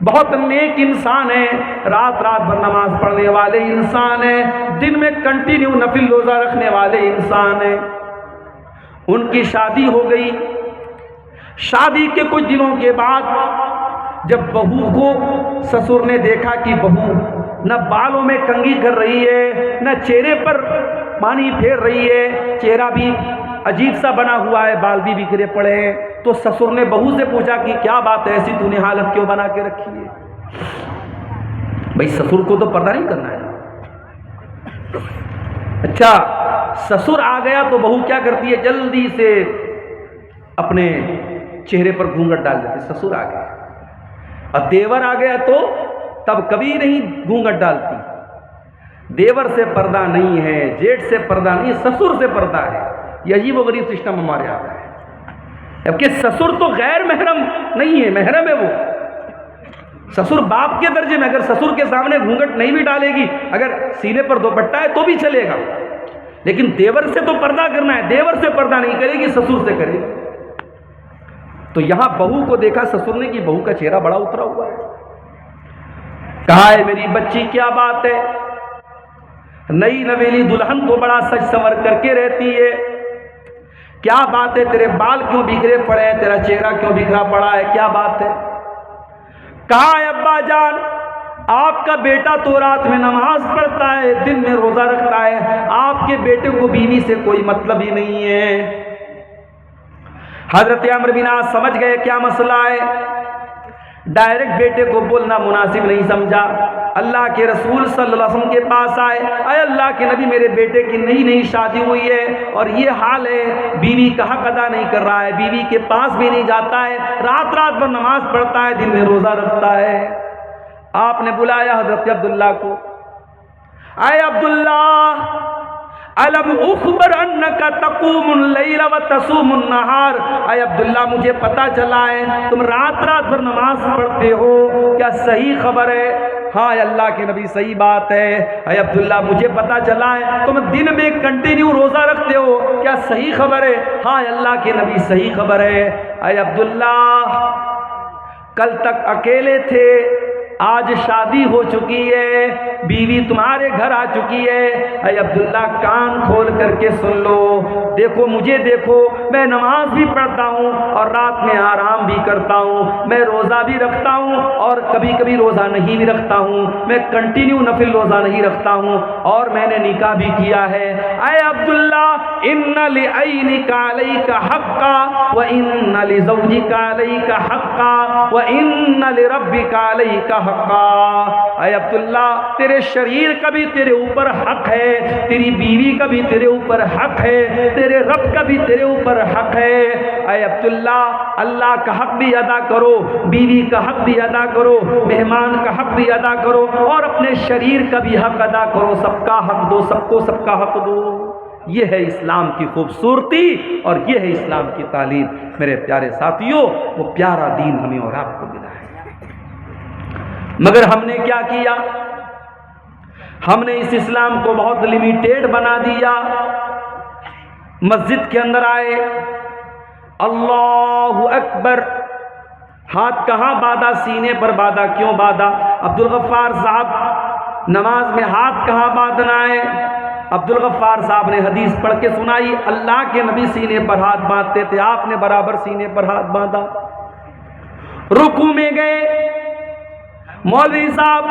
بہت نیک انسان ہیں، رات رات بھر نماز پڑھنے والے انسان ہیں، دن میں کنٹینیو نفل روزہ رکھنے والے انسان ہیں۔ ان کی شادی ہو گئی، شادی کے کچھ دنوں کے بعد جب بہو کو سسر نے دیکھا کہ بہو نہ بالوں میں کنگھی کر رہی ہے، نہ چہرے پر پانی پھیر رہی ہے، چہرہ بھی عجیب سا بنا ہوا ہے، بال بھی بکھرے پڑے ہیں، تو سسر نے بہو سے پوچھا کہ کیا بات ہے، ایسی تو نے حالت کیوں بنا کے رکھی ہے؟ بھئی سسر کو تو پردہ نہیں کرنا ہے۔ اچھا سسر آ گیا تو بہو کیا کرتی ہے، جلدی سے اپنے چہرے پر گھونگھٹ ڈال دیتی، سسر آ گیا۔ اور دیور آ گیا تو تب کبھی نہیں گھونگھٹ ڈالتی، دیور سے پردہ نہیں ہے، جیٹھ سے پردہ نہیں، سسر سے پردہ ہے۔ یہی وہ غریب سسٹم ہمارے یہاں ہے، جبکہ سسر تو غیر محرم نہیں ہے، محرم ہے وہ۔ سسر باپ کے درجے میں، اگر سسر کے سامنے گھونگھٹ نہیں بھی ڈالے گی، اگر سینے پر دوپٹہ ہے تو بھی چلے گا، لیکن دیور سے تو پردہ کرنا ہے، دیور سے پردہ نہیں کرے گی، سسر سے کرے گی۔ تو یہاں بہو کو دیکھا سسر نے کہ بہو کا چہرہ بڑا اترا ہوا ہے، کہا ہے میری بچی کیا بات ہے، نئی نویلی دلہن تو بڑا سج سنور کر کے رہتی ہے، کیا بات ہے، تیرے بال کیوں بکھرے پڑے ہیں، تیرا چہرہ کیوں بکھرا پڑا ہے، کیا بات ہے؟ کہا ہے ابا جان آپ کا بیٹا تو رات میں نماز پڑھتا ہے، دن میں روزہ رکھتا ہے، آپ کے بیٹے کو بیوی سے کوئی مطلب ہی نہیں ہے۔ حضرت عمرو بن عاص سمجھ گئے کیا مسئلہ ہے، ڈائریکٹ بیٹے کو بولنا مناسب نہیں سمجھا، اللہ کے رسول صلی اللہ علیہ وسلم کے پاس آئے، اے اللہ کے نبی میرے بیٹے کی نئی نئی شادی ہوئی ہے اور یہ حال ہے، بیوی کا حق ادا نہیں کر رہا ہے، بیوی کے پاس بھی نہیں جاتا ہے، رات رات بھر نماز پڑھتا ہے، دن میں روزہ رکھتا ہے۔ آپ نے بلایا حضرت عبداللہ کو، اے عبداللہ الم اخبر انک تقوم اللیل وتصوم النہار، اے عبداللہ مجھے پتا چلا ہے تم رات رات بھر نماز پڑھتے ہو، کیا صحیح خبر ہے؟ ہاں اللہ کے نبی صحیح بات ہے۔ اے عبداللہ مجھے پتا چلا ہے تم دن میں کنٹینیو روزہ رکھتے ہو، کیا صحیح خبر ہے؟ ہاں اللہ کے نبی صحیح خبر ہے۔ اے عبداللہ کل تک اکیلے تھے، آج شادی ہو چکی ہے، بیوی تمہارے گھر آ چکی ہے، اے عبداللہ کان کھول کر کے سن لو، دیکھو مجھے دیکھو، میں نماز بھی پڑھتا ہوں اور رات میں آرام بھی کرتا ہوں، میں روزہ بھی رکھتا ہوں اور کبھی کبھی روزہ نہیں بھی رکھتا ہوں، میں کنٹینیو نفل روزہ نہیں رکھتا ہوں، اور میں نے نکاح بھی کیا ہے۔ اے عبداللہ ان لعینک علیک حقا وان لزوجک علیک حقا وان لربک علیک حقا۔ اے عبداللہ تیرے شریر کا بھی تیرے اوپر حق ہے، تیری بیوی کا بھی تیرے اوپر حق ہے، تیرے رب کا بھی تیرے اوپر حق ہے۔ اے عبداللہ اللہ کا حق بھی ادا کرو، بیوی کا حق بھی ادا کرو، مہمان کا حق بھی ادا کرو، اور اپنے شریر کا بھی حق ادا کرو، سب کا حق دو، سب کو سب کا حق دو۔ یہ ہے اسلام کی خوبصورتی اور یہ ہے اسلام کی تعلیم۔ میرے پیارے ساتھیوں وہ پیارا دین ہمیں اور آپ کو ملا ہے، مگر ہم نے کیا کیا؟ ہم نے اس اسلام کو بہت لمیٹیڈ بنا دیا۔ مسجد کے اندر آئے، اللہ اکبر، ہاتھ کہاں باندھا؟ سینے پر باندھا۔ کیوں باندھا؟ عبد الغفار صاحب نماز میں ہاتھ کہاں باندھنا ہے؟ عبد الغفار صاحب نے حدیث پڑھ کے سنائی، اللہ کے نبی سینے پر ہاتھ باندھتے تھے، آپ نے برابر سینے پر ہاتھ باندھا۔ رکوع میں گئے، مولوی صاحب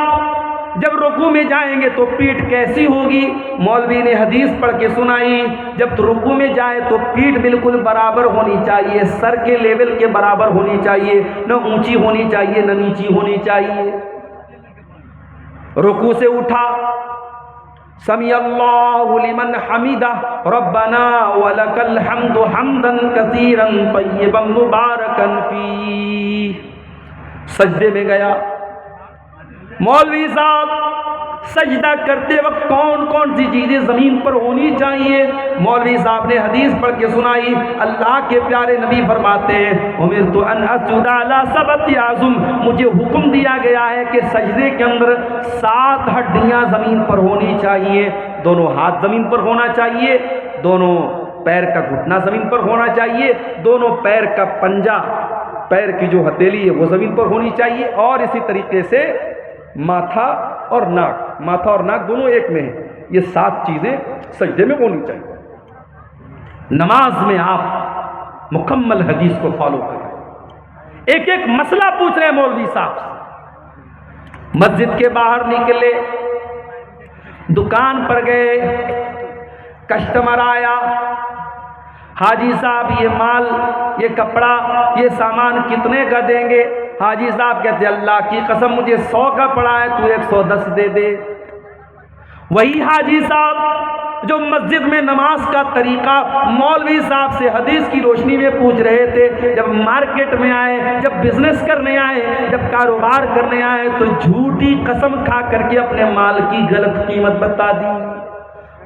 جب رکوع میں جائیں گے تو پیٹھ کیسی ہوگی؟ مولوی نے حدیث پڑھ کے سنائی، جب رکوع میں جائے تو پیٹھ بالکل برابر ہونی چاہیے، سر کے لیول کے برابر ہونی چاہیے، نہ اونچی ہونی چاہیے نہ نیچی ہونی چاہیے۔ رکوع سے اٹھا، سمیع اللہ لمن حمدہ ربنا ولک الحمد حمدا کثیرا طیبا مبارکا فیہ۔ سجدے میں گیا، مولوی صاحب سجدہ کرتے وقت کون کون سی چیزیں زمین پر ہونی چاہیے؟ مولوی صاحب نے حدیث پڑھ کے سنائی، اللہ کے پیارے نبی فرماتے ہیں امرت ان اسجد علی سبعۃ اعظم، مجھے حکم دیا گیا ہے کہ سجدے کے اندر 7 ہڈیاں زمین پر ہونی چاہیے، دونوں ہاتھ زمین پر ہونا چاہیے، دونوں پیر کا گھٹنا زمین پر ہونا چاہیے، دونوں پیر کا پنجہ، پیر کی جو ہتھیلی ہے وہ زمین پر ہونی چاہیے، اور اسی طریقے سے ماتھا اور ناک دونوں ایک میں ہیں۔ یہ 7 چیزیں سجدے میں ہونی چاہیے۔ نماز میں آپ مکمل حدیث کو فالو کریں۔ ایک ایک مسئلہ پوچھ رہے ہیں مولوی صاحب سے، مسجد کے باہر نکلے، دکان پر گئے، کسٹمر آیا، حاجی صاحب یہ مال، یہ کپڑا، یہ سامان کتنے کا دیں گے؟ حاجی صاحب کہتے ہیں اللہ کی قسم مجھے 100 کا پڑا ہے، تو 110 دے دے۔ وہی حاجی صاحب جو مسجد میں نماز کا طریقہ مولوی صاحب سے حدیث کی روشنی میں پوچھ رہے تھے، جب مارکیٹ میں آئے، جب بزنس کرنے آئے، جب کاروبار کرنے آئے، تو جھوٹی قسم کھا کر کے اپنے مال کی غلط قیمت بتا دی۔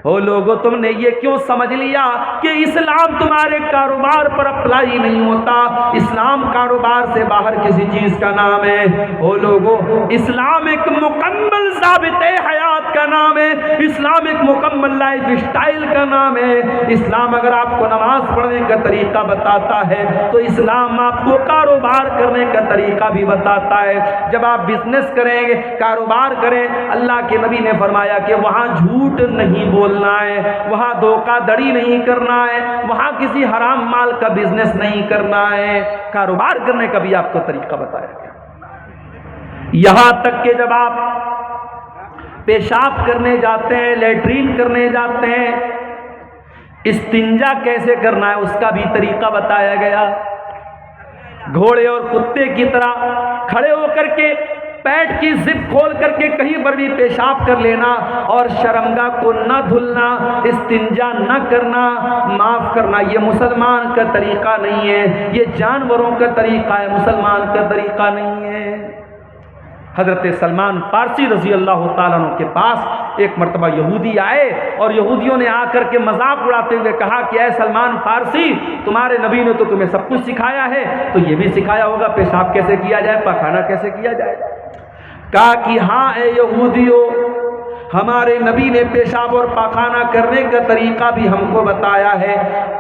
او لوگو تم نے یہ کیوں سمجھ لیا کہ اسلام تمہارے کاروبار پر اپلائی نہیں ہوتا؟ اسلام کاروبار سے باہر کسی چیز کا نام ہے۔ او لوگو اسلام ایک مکمل ضابطۂ حیات کا نام ہے، اسلام ایک مکمل لائف اسٹائل کا نام ہے۔ اسلام اگر آپ کو نماز پڑھنے کا طریقہ بتاتا ہے تو اسلام آپ کو کاروبار کرنے کا طریقہ بھی بتاتا ہے۔ جب آپ بزنس کریں گے، کاروبار کریں، اللہ کے نبی نے فرمایا کہ وہاں جھوٹ نہیں بولنا ہے، وہاں دھوکہ دڑی نہیں کرنا ہے، وہاں کسی حرام مال کا بزنس نہیں کرنا ہے۔ کاروبار کرنے کا بھی آپ کو طریقہ بتایا گیا۔ یہاں تک کہ جب آپ پیشاب کرنے جاتے ہیں، لیٹرین کرنے جاتے ہیں، استنجا کیسے کرنا ہے اس کا بھی طریقہ بتایا گیا۔ گھوڑے اور کتے کی طرح کھڑے ہو کر کے پیٹ کی زپ کھول کر کے کہیں پر بھی پیشاب کر لینا، اور شرمگاہ کو نہ دھلنا، استنجا نہ کرنا، معاف کرنا، یہ مسلمان کا طریقہ نہیں ہے، یہ جانوروں کا طریقہ ہے، مسلمان کا طریقہ نہیں ہے۔ حضرت سلمان فارسی رضی اللہ تعالیٰ عنہ کے پاس ایک مرتبہ یہودی آئے، اور یہودیوں نے آ کر کے مذاق اڑاتے ہوئے کہا کہ اے سلمان فارسی، تمہارے نبی نے تو تمہیں سب کچھ سکھایا ہے، تو یہ بھی سکھایا ہوگا پیشاب کیسے کیا جائے، پاخانہ کیسے کیا جائے؟ کہا کہ ہاں اے یہودیو، ہمارے نبی نے پیشاب اور پاخانہ کرنے کا طریقہ بھی ہم کو بتایا ہے۔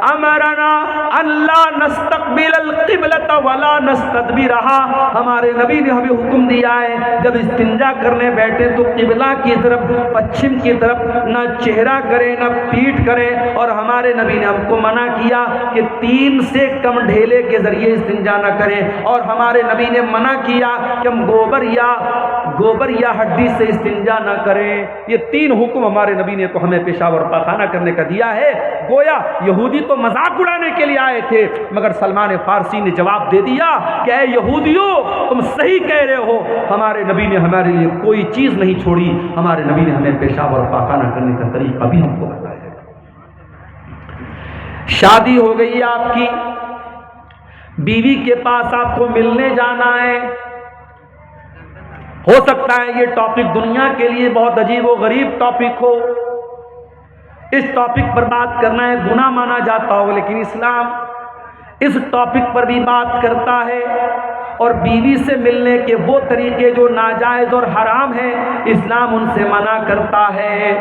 امرنا اللہ نستقبل القبلۃ ولا نستدبرھا، ہمارے نبی نے ہمیں حکم دیا ہے جب استنجا کرنے بیٹھے تو قبلہ کی طرف، پچھم کی طرف نہ چہرہ کرے نہ پیٹھ کرے، اور ہمارے نبی نے ہم کو منع کیا کہ 3 سے کم ڈھیلے کے ذریعے استنجا نہ کریں، اور ہمارے نبی نے منع کیا کہ ہم گوبر یا ہڈی سے استنجا نہ کریں۔ یہ 3 حکم ہمارے نبی نے تو ہمیں پیشاب اور پاخانہ کرنے کا دیا ہے۔ گویا یہودی تو مذاق اڑانے کے لیے آئے تھے، مگر سلمان فارسی نے جواب دے دیا کہ اے یہودیو، تم صحیح کہہ رہے ہو، ہمارے نبی نے ہمارے لیے کوئی چیز نہیں چھوڑی، ہمارے نبی نے ہمیں پیشاب اور پاخانہ کرنے کا طریقہ بھی ہم کو بتایا ہے۔ شادی ہو گئی آپ کی، بیوی کے پاس آپ کو ملنے جانا ہے، ہو سکتا ہے یہ ٹاپک دنیا کے لیے بہت عجیب و غریب ٹاپک ہو، اس ٹاپک پر بات کرنا ہے گناہ مانا جاتا ہو، لیکن اسلام اس ٹاپک پر بھی بات کرتا ہے، اور بیوی سے ملنے کے وہ طریقے جو ناجائز اور حرام ہیں اسلام ان سے منع کرتا ہے۔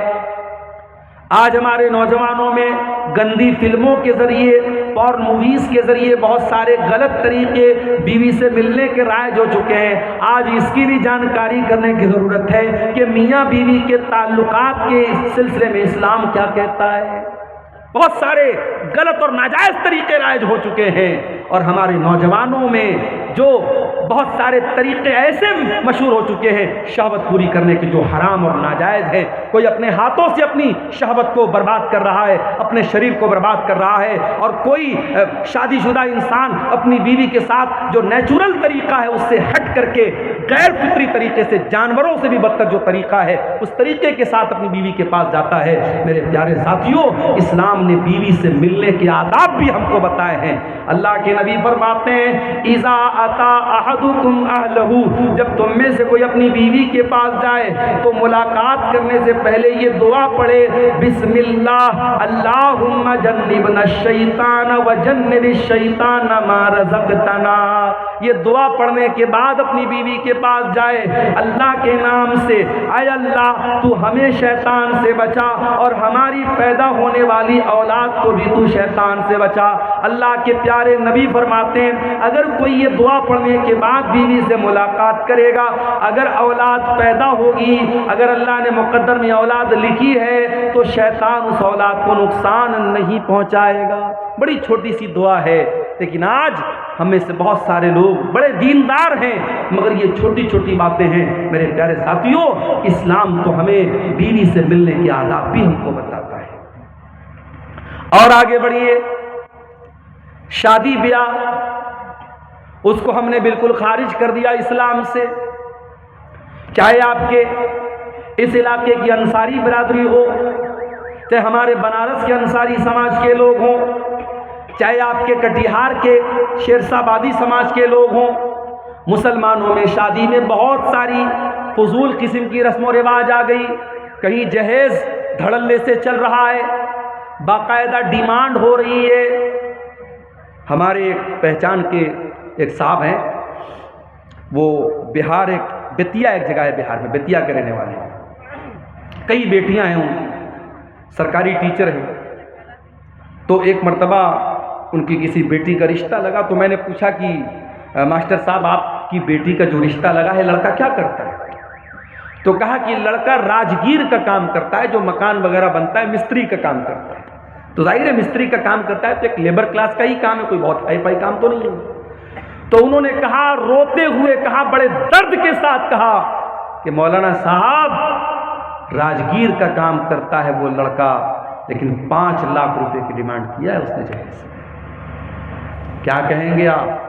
آج ہمارے نوجوانوں میں گندی فلموں کے ذریعے، پورن موویز کے ذریعے بہت سارے غلط طریقے بیوی سے ملنے کے رائج ہو چکے ہیں۔ آج اس کی بھی جانکاری کرنے کی ضرورت ہے کہ میاں بیوی کے تعلقات کے سلسلے میں اسلام کیا کہتا ہے۔ بہت سارے غلط اور ناجائز طریقے رائج ہو چکے ہیں، اور ہمارے نوجوانوں میں جو بہت سارے طریقے ایسے مشہور ہو چکے ہیں شہوت پوری کرنے کے جو حرام اور ناجائز ہیں۔ کوئی اپنے ہاتھوں سے اپنی شہوت کو برباد کر رہا ہے، اپنے شریر کو برباد کر رہا ہے، اور کوئی شادی شدہ انسان اپنی بیوی کے ساتھ جو نیچرل طریقہ ہے اس سے ہٹ کر کے غیر فطری طریقے سے، جانوروں سے بھی بدتر جو طریقہ ہے اس طریقے کے ساتھ اپنی بیوی کے پاس جاتا ہے۔ میرے پیارے ساتھیوں، اسلام نے بیوی سے ملنے کے آداب بھی ہم کو بتائے ہیں۔ اللہ کے نبی فرماتے ہیں اذا اتا احدکم اہلہ، جب تم میں سے کوئی اپنی بیوی کے پاس جائے تو ملاقات کرنے سے پہلے یہ دعا پڑھے بسم اللہ اللہم جنبنا الشیطان وجنب الشیطان ما رزقتنا۔ یہ دعا پڑھنے کے بعد اپنی بیوی کے پاس جائے اللہ کے نام سے، اے اللہ تو ہمیں شیطان سے بچا اور ہماری پیدا ہونے والی اولاد کو بھی تو شیطان سے بچا۔ اللہ کے پیارے نبی فرماتے ہیں اگر کوئی یہ دعا پڑھنے کے بعد بیوی سے ملاقات کرے گا، اگر اولاد پیدا ہوگی، اگر اللہ نے مقدر میں اولاد لکھی ہے تو شیطان اس اولاد کو نقصان نہیں پہنچائے گا۔ بڑی چھوٹی سی دعا ہے، لیکن آج ہم میں سے بہت سارے لوگ بڑے دیندار ہیں مگر یہ چھوٹی چھوٹی باتیں ہیں۔ میرے پیارے ساتھیوں، اسلام تو ہمیں بیوی سے ملنے کے آداب بھی ہم کو بتاتا ہے۔ اور آگے بڑھیے، شادی بیاہ اس کو ہم نے بالکل خارج کر دیا اسلام سے، چاہے آپ کے اس علاقے کی انصاری برادری ہو، چاہے ہمارے بنارس کے انصاری سماج کے لوگ ہوں، چاہے آپ کے کٹیہار کے شیرسابادی سماج کے لوگ ہوں۔ مسلمانوں میں شادی میں بہت ساری فضول قسم کی رسم و رواج آ گئی، کہیں جہیز دھڑلے سے چل رہا ہے، باقاعدہ ڈیمانڈ ہو رہی ہے۔ ہمارے پہچان کے ایک صاحب ہیں، وہ بہار بیتیا ایک جگہ ہے بہار میں، بیتیا کے رہنے والے ہیں، کئی بیٹیاں ہیں ان کی، سرکاری ٹیچر ہیں۔ تو ایک مرتبہ ان کی کسی بیٹی کا رشتہ لگا تو میں نے پوچھا کہ ماسٹر صاحب آپ کی بیٹی کا جو رشتہ لگا ہے لڑکا کیا کرتا ہے؟ تو کہا کہ لڑکا راجگیر کا کام کرتا ہے، جو مکان وغیرہ بنتا ہے مستری کا کام کرتا ہے۔ تو ظاہر ہے مستری کا کام کرتا ہے تو ایک لیبر کلاس کا ہی کام ہے، کوئی بہت ہائی فائی کام تو نہیں ہے۔ تو انہوں نے کہا، روتے ہوئے کہا، بڑے درد کے ساتھ کہا کہ مولانا صاحب راجگیر کا کام کرتا ہے وہ لڑکا، لیکن 5 لاکھ روپے کی ڈیمانڈ کیا ہے اس نے جہیز۔ کیا کہیں گے آپ؟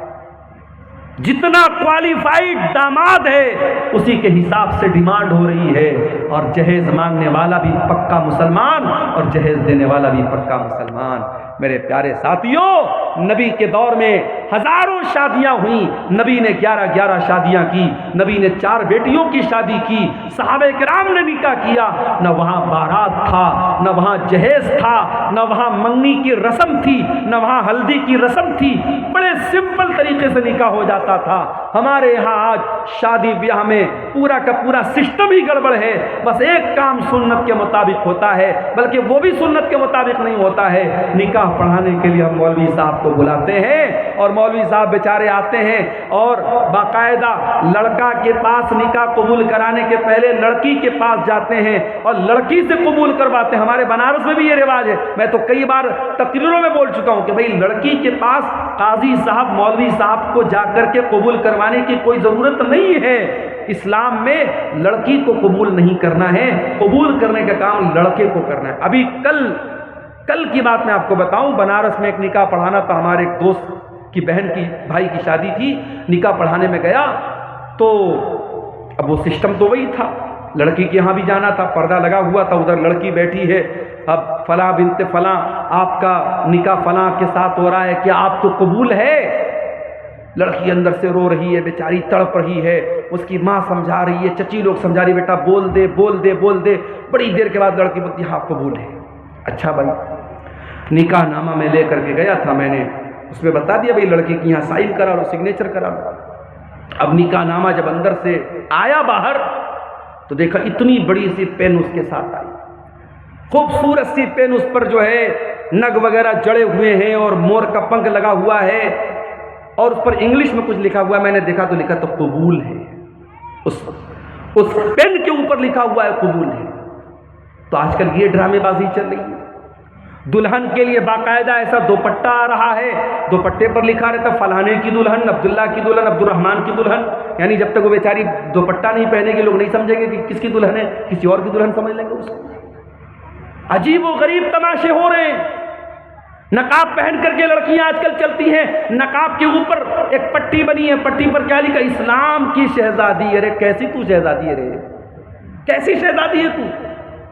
جتنا کوالیفائڈ داماد ہے اسی کے حساب سے ڈیمانڈ ہو رہی ہے، اور جہیز مانگنے والا بھی پکا مسلمان اور جہیز دینے والا بھی پکا مسلمان۔ میرے پیارے ساتھیوں، نبی کے دور میں ہزاروں شادیاں ہوئیں، نبی نے 11 شادیاں کی، نبی نے 4 بیٹیوں کی شادی کی، صحابہ کرام نے نکاح کیا، نہ وہاں بارات تھا، نہ وہاں جہیز تھا، نہ وہاں منگنی کی رسم تھی، نہ وہاں ہلدی کی رسم تھی، بڑے سمپل طریقے سے نکاح ہو جاتا تھا۔ ہمارے یہاں آج شادی بیاہ میں پورا کا پورا سسٹم ہی گڑبڑ ہے، بس ایک کام سنت کے مطابق ہوتا ہے، بلکہ وہ بھی سنت کے مطابق نہیں ہوتا ہے۔ نکاح پڑھانے کے لیے ہم مولوی صاحب کو بلاتے ہیں اور مولوی صاحب بیچارے آتے ہیں اور باقاعدہ لڑکا کے پاس نکاح قبول کرانے کے پہلے لڑکی کے پاس جاتے ہیں اور لڑکی سے قبول کرواتے ہیں۔ ہمارے بنارس میں بھی یہ رواج ہے، میں تو کئی بار تقریروں میں بول چکا ہوں کہ بھئی لڑکی کے پاس قاضی صاحب مولوی صاحب کو جا کر کے قبول کروانے کی کوئی ضرورت نہیں ہے۔ اسلام میں لڑکی کو قبول نہیں کرنا ہے، قبول کرنے کا کام لڑکے کو کرنا ہے۔ ابھی کل کی بات میں آپ کو بتاؤں، بنارس میں ایک نکاح پڑھانا تھا، ہمارے ایک دوست کی بہن کی بھائی کی شادی تھی، نکاح پڑھانے میں گیا تو اب وہ سسٹم تو وہی تھا، لڑکی کے یہاں بھی جانا تھا، پردہ لگا ہوا تھا، ادھر لڑکی بیٹھی ہے، اب فلاں بنت فلاں آپ کا نکاح فلاں کے ساتھ ہو رہا ہے، کیا آپ کو قبول ہے؟ لڑکی اندر سے رو رہی ہے، بیچاری تڑپ رہی ہے، اس کی ماں سمجھا رہی ہے، چچی لوگ سمجھا رہی ہے، بیٹا بول دے بول دے بول دے۔ بڑی دیر کے بعد لڑکی بولتی ہاں قبول ہے۔ اچھا بھائی، نکاح نامہ میں لے کر کے گیا تھا، میں نے اس میں بتا دیا بھائی لڑکی کی یہاں سائن کرا لو، سگنیچر کرا لو۔ اب نکاح نامہ جب اندر سے آیا باہر تو دیکھا اتنی بڑی سی پین اس کے ساتھ آئی، خوبصورت سی پین، اس پر جو ہے نگ وغیرہ جڑے ہوئے ہیں اور مور کا پنکھ لگا ہوا ہے، اور اس پر انگلش میں کچھ لکھا ہوا ہے، میں نے دیکھا تو لکھا تو قبول ہے، اس پین کے اوپر لکھا ہوا ہے قبول ہے۔ تو آج کل یہ ڈرامے بازی چل رہی ہے، دلہن کے لیے باقاعدہ ایسا دوپٹہ آ رہا ہے، دوپٹے پر لکھا رہتا فلانے کی دلہن، عبداللہ کی دلہن، عبد الرحمن کی دلہن، یعنی جب تک وہ بیچاری دوپٹہ نہیں پہنے گی لوگ نہیں سمجھیں گے کہ کس کی دلہن ہے، کسی اور کی دلہن سمجھ لیں گے اس کو۔ عجیب و غریب تماشے ہو رہے ہیں۔ نقاب پہن کر کے لڑکیاں آج کل چلتی ہیں، نقاب کے اوپر ایک پٹی بنی ہے، پٹی پر کیا لکھا؟ اسلام کی شہزادی۔ ارے کیسی تو شہزادی ہے رے، کیسی شہزادی ہے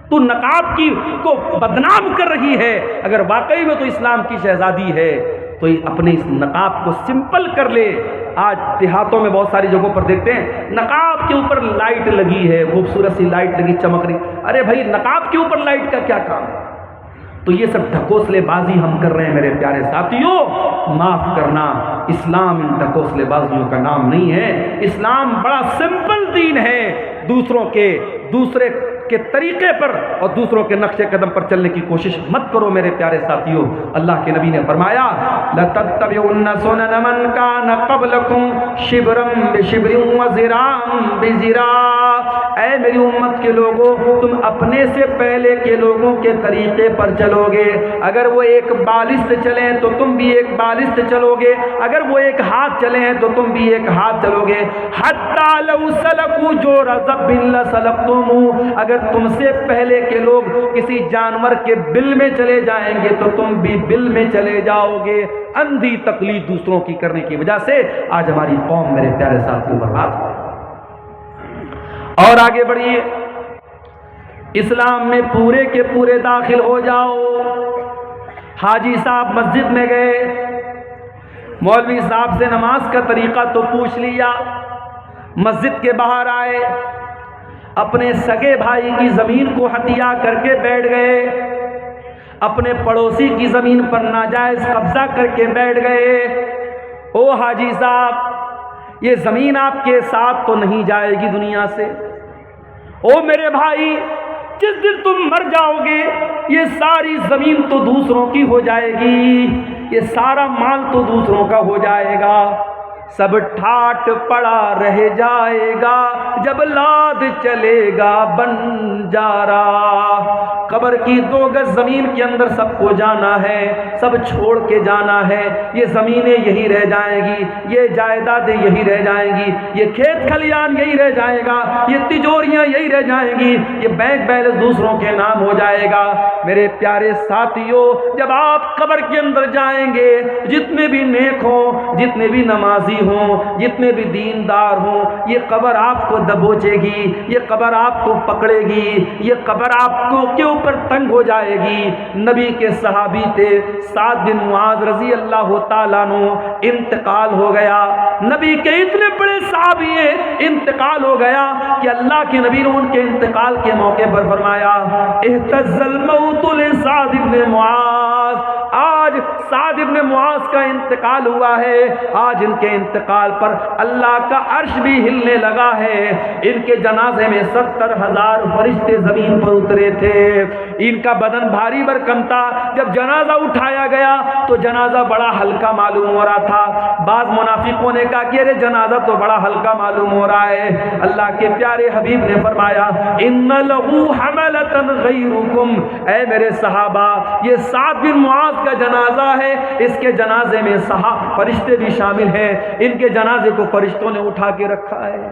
تو نقاب کی کو بدنام کر رہی ہے۔ اگر واقعی میں تو اسلام کی شہزادی ہے تو اپنے اس نقاب کو سمپل کر لے. آج دیہاتوں میں بہت ساری جگہوں پر دیکھتے ہیں نقاب کے اوپر لائٹ لگی ہے، خوبصورت سی لائٹ لگی چمک رہی. ارے بھائی نقاب کے اوپر لائٹ کا کیا کام ہے؟ تو یہ سب ڈھکوسلے بازی ہم کر رہے ہیں میرے پیارے ساتھیوں. معاف کرنا، اسلام ان ڈھکوسلے بازیوں کا نام نہیں ہے. اسلام بڑا سمپل دین ہے. دوسرے کے طریقے پر اور دوسروں کے نقش قدم پر چلنے کی کوشش مت کرو میرے پیارے ساتھیوں. اللہ کے نبی نے فرمایا لَتَتَّبِعُنَّ سُنَنَ مَنْ كَانَ قَبْلَكُمْ شِبْرًا بِشِبْرٍ وَذِرَاعًا بِذِرَاعٍ. اے میری امت کے لوگوں، تم اپنے سے پہلے کے لوگوں کے طریقے پر چلو گے. اگر وہ ایک بالشت چلیں تو تم بھی ایک بالشت چلو گے، اگر وہ ایک ہاتھ چلیں تو تم بھی ایک ہاتھ چلو گے. حَتَّى لَوْ سَلَكُوا جُحْرَ ضَبٍّ لَسَلَكْتُمُوهُ. اگر تم سے پہلے کے لوگ کسی جانور کے بل میں چلے جائیں گے تو تم بھی بل میں چلے جاؤ گے. اندھی تقلید دوسروں کی کرنے کی وجہ سے آج ہماری قوم میرے پیارے ساتھیوں برباد ہو. اور آگے بڑھیے، اسلام میں پورے کے پورے داخل ہو جاؤ. حاجی صاحب مسجد میں گئے، مولوی صاحب سے نماز کا طریقہ تو پوچھ لیا. مسجد کے باہر آئے، اپنے سگے بھائی کی زمین کو ہتھیا کر کے بیٹھ گئے، اپنے پڑوسی کی زمین پر ناجائز قبضہ کر کے بیٹھ گئے. او حاجی صاحب، یہ زمین آپ کے ساتھ تو نہیں جائے گی دنیا سے. او میرے بھائی، جس دن تم مر جاؤ گے یہ ساری زمین تو دوسروں کی ہو جائے گی، یہ سارا مال تو دوسروں کا ہو جائے گا. سب ٹھاٹ پڑا رہ جائے گا جب لاد چلے گا بنجارا. قبر کی 2 گز زمین کے اندر سب کو جانا ہے، سب چھوڑ کے جانا ہے. یہ زمینیں یہی رہ جائیں گی، یہ جائیدادیں یہی رہ جائیں گی، یہ کھیت کھلیان یہی رہ جائے گا، یہ تجوریاں یہی رہ جائیں گی، یہ بینک بیلنس دوسروں کے نام ہو جائے گا. میرے پیارے ساتھیوں، جب آپ قبر کے اندر جائیں گے، جتنے بھی نیک ہوں، جتنے بھی نمازی ہوں، جتنے بھی دیندار ہوں، یہ قبر آپ کو دبوچے گی، یہ قبر آپ کو پکڑے گی، یہ قبر آپ کو کے اوپر تنگ ہو جائے گی. نبی کے صحابی تھے سعد بن معاذ رضی اللہ تعالیٰ عنہ، انتقال ہو گیا. نبی کے اتنے بڑے صحابی ہیں، انتقال ہو گیا کہ اللہ کے نبی نے ان کے انتقال کے موقع پر فرمایا اہتز الموت لسعد بن معاذ. آج سعد بن معاذ کا انتقال ہوا ہے، آج ان کے انتقال پر اللہ کا عرش بھی ہلنے لگا ہے. ان کے جنازے میں 70,000 فرشتے زمین پر اترے تھے. ان کا بدن بھاری بھرکم تھا. جب جنازہ اٹھایا گیا تو جنازہ بڑا ہلکا معلوم ہو رہا تھا. بعض منافقوں نے کہا کہ ارے جنازہ تو بڑا ہلکا معلوم ہو رہا ہے. اللہ کے پیارے حبیب نے فرمایا ان لہو حملۃ غیرکم. اے میرے صحابہ، یہ سعد بن معاذ کا جنازہ ہے، اس کے جنازے میں فرشتے بھی شامل ہیں. ان کے جنازے کو فرشتوں نے اٹھا کے رکھا ہے.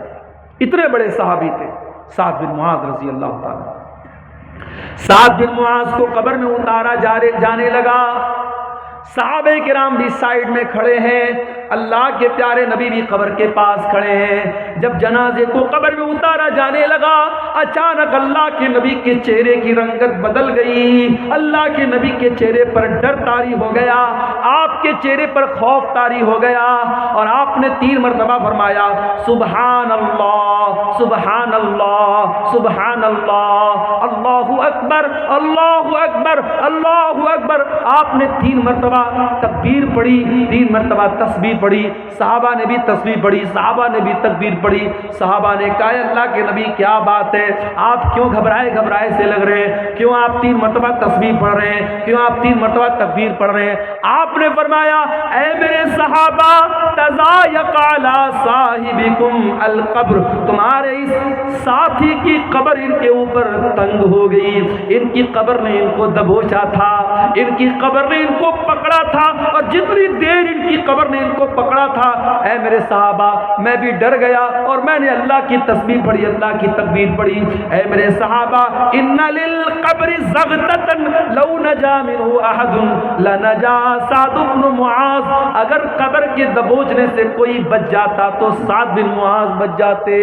اتنے بڑے صحابی تھے سعد بن معاذ رضی اللہ تعالیٰ. سعد بن معاذ کو قبر میں اتارا جانے لگا. صحابہ کرام بھی سائیڈ میں کھڑے ہیں، اللہ کے پیارے نبی بھی قبر کے پاس کھڑے ہیں. جب جنازے کو قبر میں اتارا جانے لگا، اچانک اللہ کے نبی کے چہرے کی رنگت بدل گئی. اللہ کے نبی کے چہرے پر ڈر طاری ہو گیا، آپ کے چہرے پر خوف طاری ہو گیا، اور آپ نے 3 مرتبہ فرمایا سبحان اللہ سبحان اللہ سبحان اللہ، اللہ اکبر اللہ اکبر اللہ اکبر. آپ نے 3 مرتبہ تکبیر پڑھی، 3 مرتبہ تسبیح پڑھی. صحابہ نے بھی تسبیح پڑھی، صحابہ نے بھی تکبیر پڑھی. صحابہ نے کہا اللہ کے نبی کیا بات ہے، آپ کیوں گھبرائے سے لگ رہے ہیں، کیوں آپ 3 مرتبہ تسبیح پڑھ رہے ہیں، کیوں آپ 3 مرتبہ تکبیر پڑھ رہے ہیں؟ آپ نے فرمایا اے میرے صحابہ تضایق علی صاحبکم القبر، تمہارے اس ساتھی کی قبر ان کے اوپر تنگ ہو گئی. ان کی قبر نے ان کو دبوچا تھا، ان کی قبر نے ان کو پکڑا تھا، اور جتنی دیر ان کی قبر نے ان کو پکڑا تھا، اے میرے صحابہ میں بھی ڈر گیا اور میں نے اللہ کی تسبیح پڑھی، اللہ کی تکبیر پڑھی. اے میرے صحابہ ان للقبر زغتۃ لو نجا منه احد لنجا سعد بن معاذ. اگر قبر کے دبوچنے میں سے کوئی بچ جاتا تو سعد بن معاذ بچ جاتے۔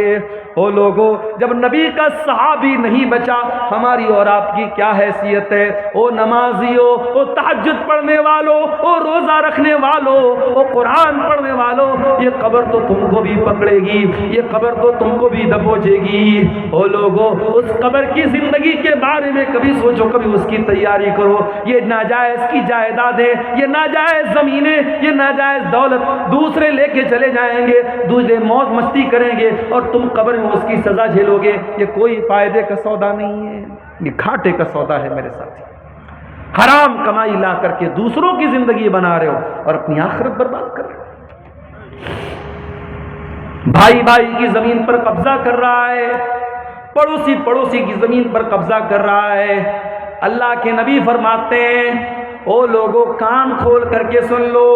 او لوگوں، جب نبی کا صحابی نہیں بچا، ہماری اور آپ کی کیا حیثیت ہے؟ او نمازیوں، او تہجد پڑھنے والوں، او روزہ رکھنے والوں، او قرآن پڑھنے والوں، یہ قبر تو تم کو بھی پکڑے گی، یہ قبر تو تم کو بھی دبوچے گی۔ او لوگوں، اس قبر کی زندگی کے بارے میں کبھی سوچو، کبھی اس کی تیاری کرو۔ یہ ناجائز کی جائیدادیں، یہ ناجائز زمینیں، یہ ناجائز دولت دوسرے لے کے چلے جائیں گے، دوسرے موج مستی کریں گے اور تم قبر میں اس کی سزا جھیلو گے۔ یہ کوئی فائدے کا سودا نہیں ہے، یہ گھاٹے کا سودا ہے میرے ساتھی۔ حرام کمائی لا کر کے دوسروں کی زندگی بنا رہے ہو اور اپنی آخرت برباد کر رہے ہو۔ بھائی بھائی کی زمین پر قبضہ کر رہا ہے، پڑوسی پڑوسی کی زمین پر قبضہ کر رہا ہے۔ اللہ کے نبی فرماتے ہیں، او لوگوں کان کھول کر کے سن لو،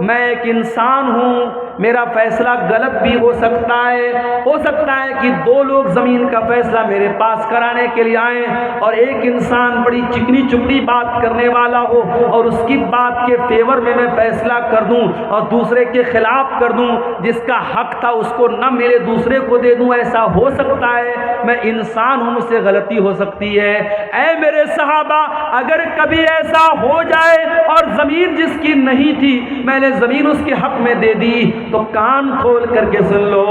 میں ایک انسان ہوں، میرا فیصلہ غلط بھی ہو سکتا ہے کہ دو لوگ زمین کا فیصلہ میرے پاس کرانے کے لیے آئیں اور ایک انسان بڑی چکنی چپڑی بات کرنے والا ہو اور اس کی بات کے فیور میں فیصلہ کر دوں اور دوسرے کے خلاف کر دوں، جس کا حق تھا اس کو نہ ملے دوسرے کو دے دوں۔ ایسا ہو سکتا ہے، میں انسان ہوں، مجھ سے غلطی ہو سکتی ہے۔ اے میرے صحابہ، اگر کبھی ایسا ہو جائے اور زمین جس کی نہیں تھی میں نے زمین اس کے حق میں دے دی تو کان کھول کر کے سن لو،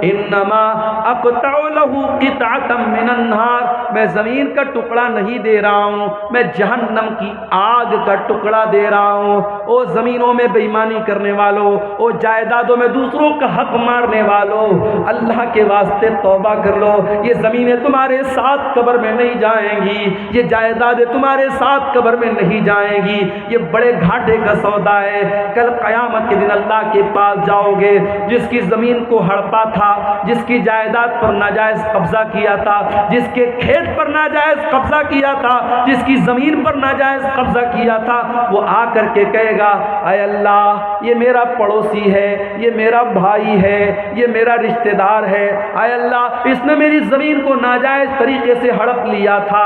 انما اقطع له قطعة من النار، میں زمین کا ٹکڑا نہیں دے رہا ہوں، میں جہنم کی آگ کا ٹکڑا دے رہا ہوں۔ او زمینوں میں بے ایمانی کرنے والوں، او جائیدادوں میں دوسروں کا حق مارنے والوں، اللہ کے واسطے توبہ کر لو۔ یہ زمینیں تمہارے ساتھ قبر میں نہیں جائیں گی، یہ جائیدادیں تمہارے ساتھ قبر میں نہیں جائیں گی، یہ بڑے گھاٹے کا سودا ہے۔ کل قیامت کے دن اللہ کے پاس جاؤ گے، جس کی زمین کو ہڑپا تھا، جس کی جائیداد پر ناجائز قبضہ کیا تھا، جس کے کھیت پر ناجائز قبضہ کیا تھا، جس کی زمین پر ناجائز قبضہ کیا تھا، وہ آ کر کے کہے گا، اے اللہ یہ میرا پڑوسی ہے، یہ میرا بھائی ہے، یہ میرا رشتہ دار ہے، اے اللہ اس نے میری زمین کو ناجائز طریقے سے ہڑپ لیا تھا۔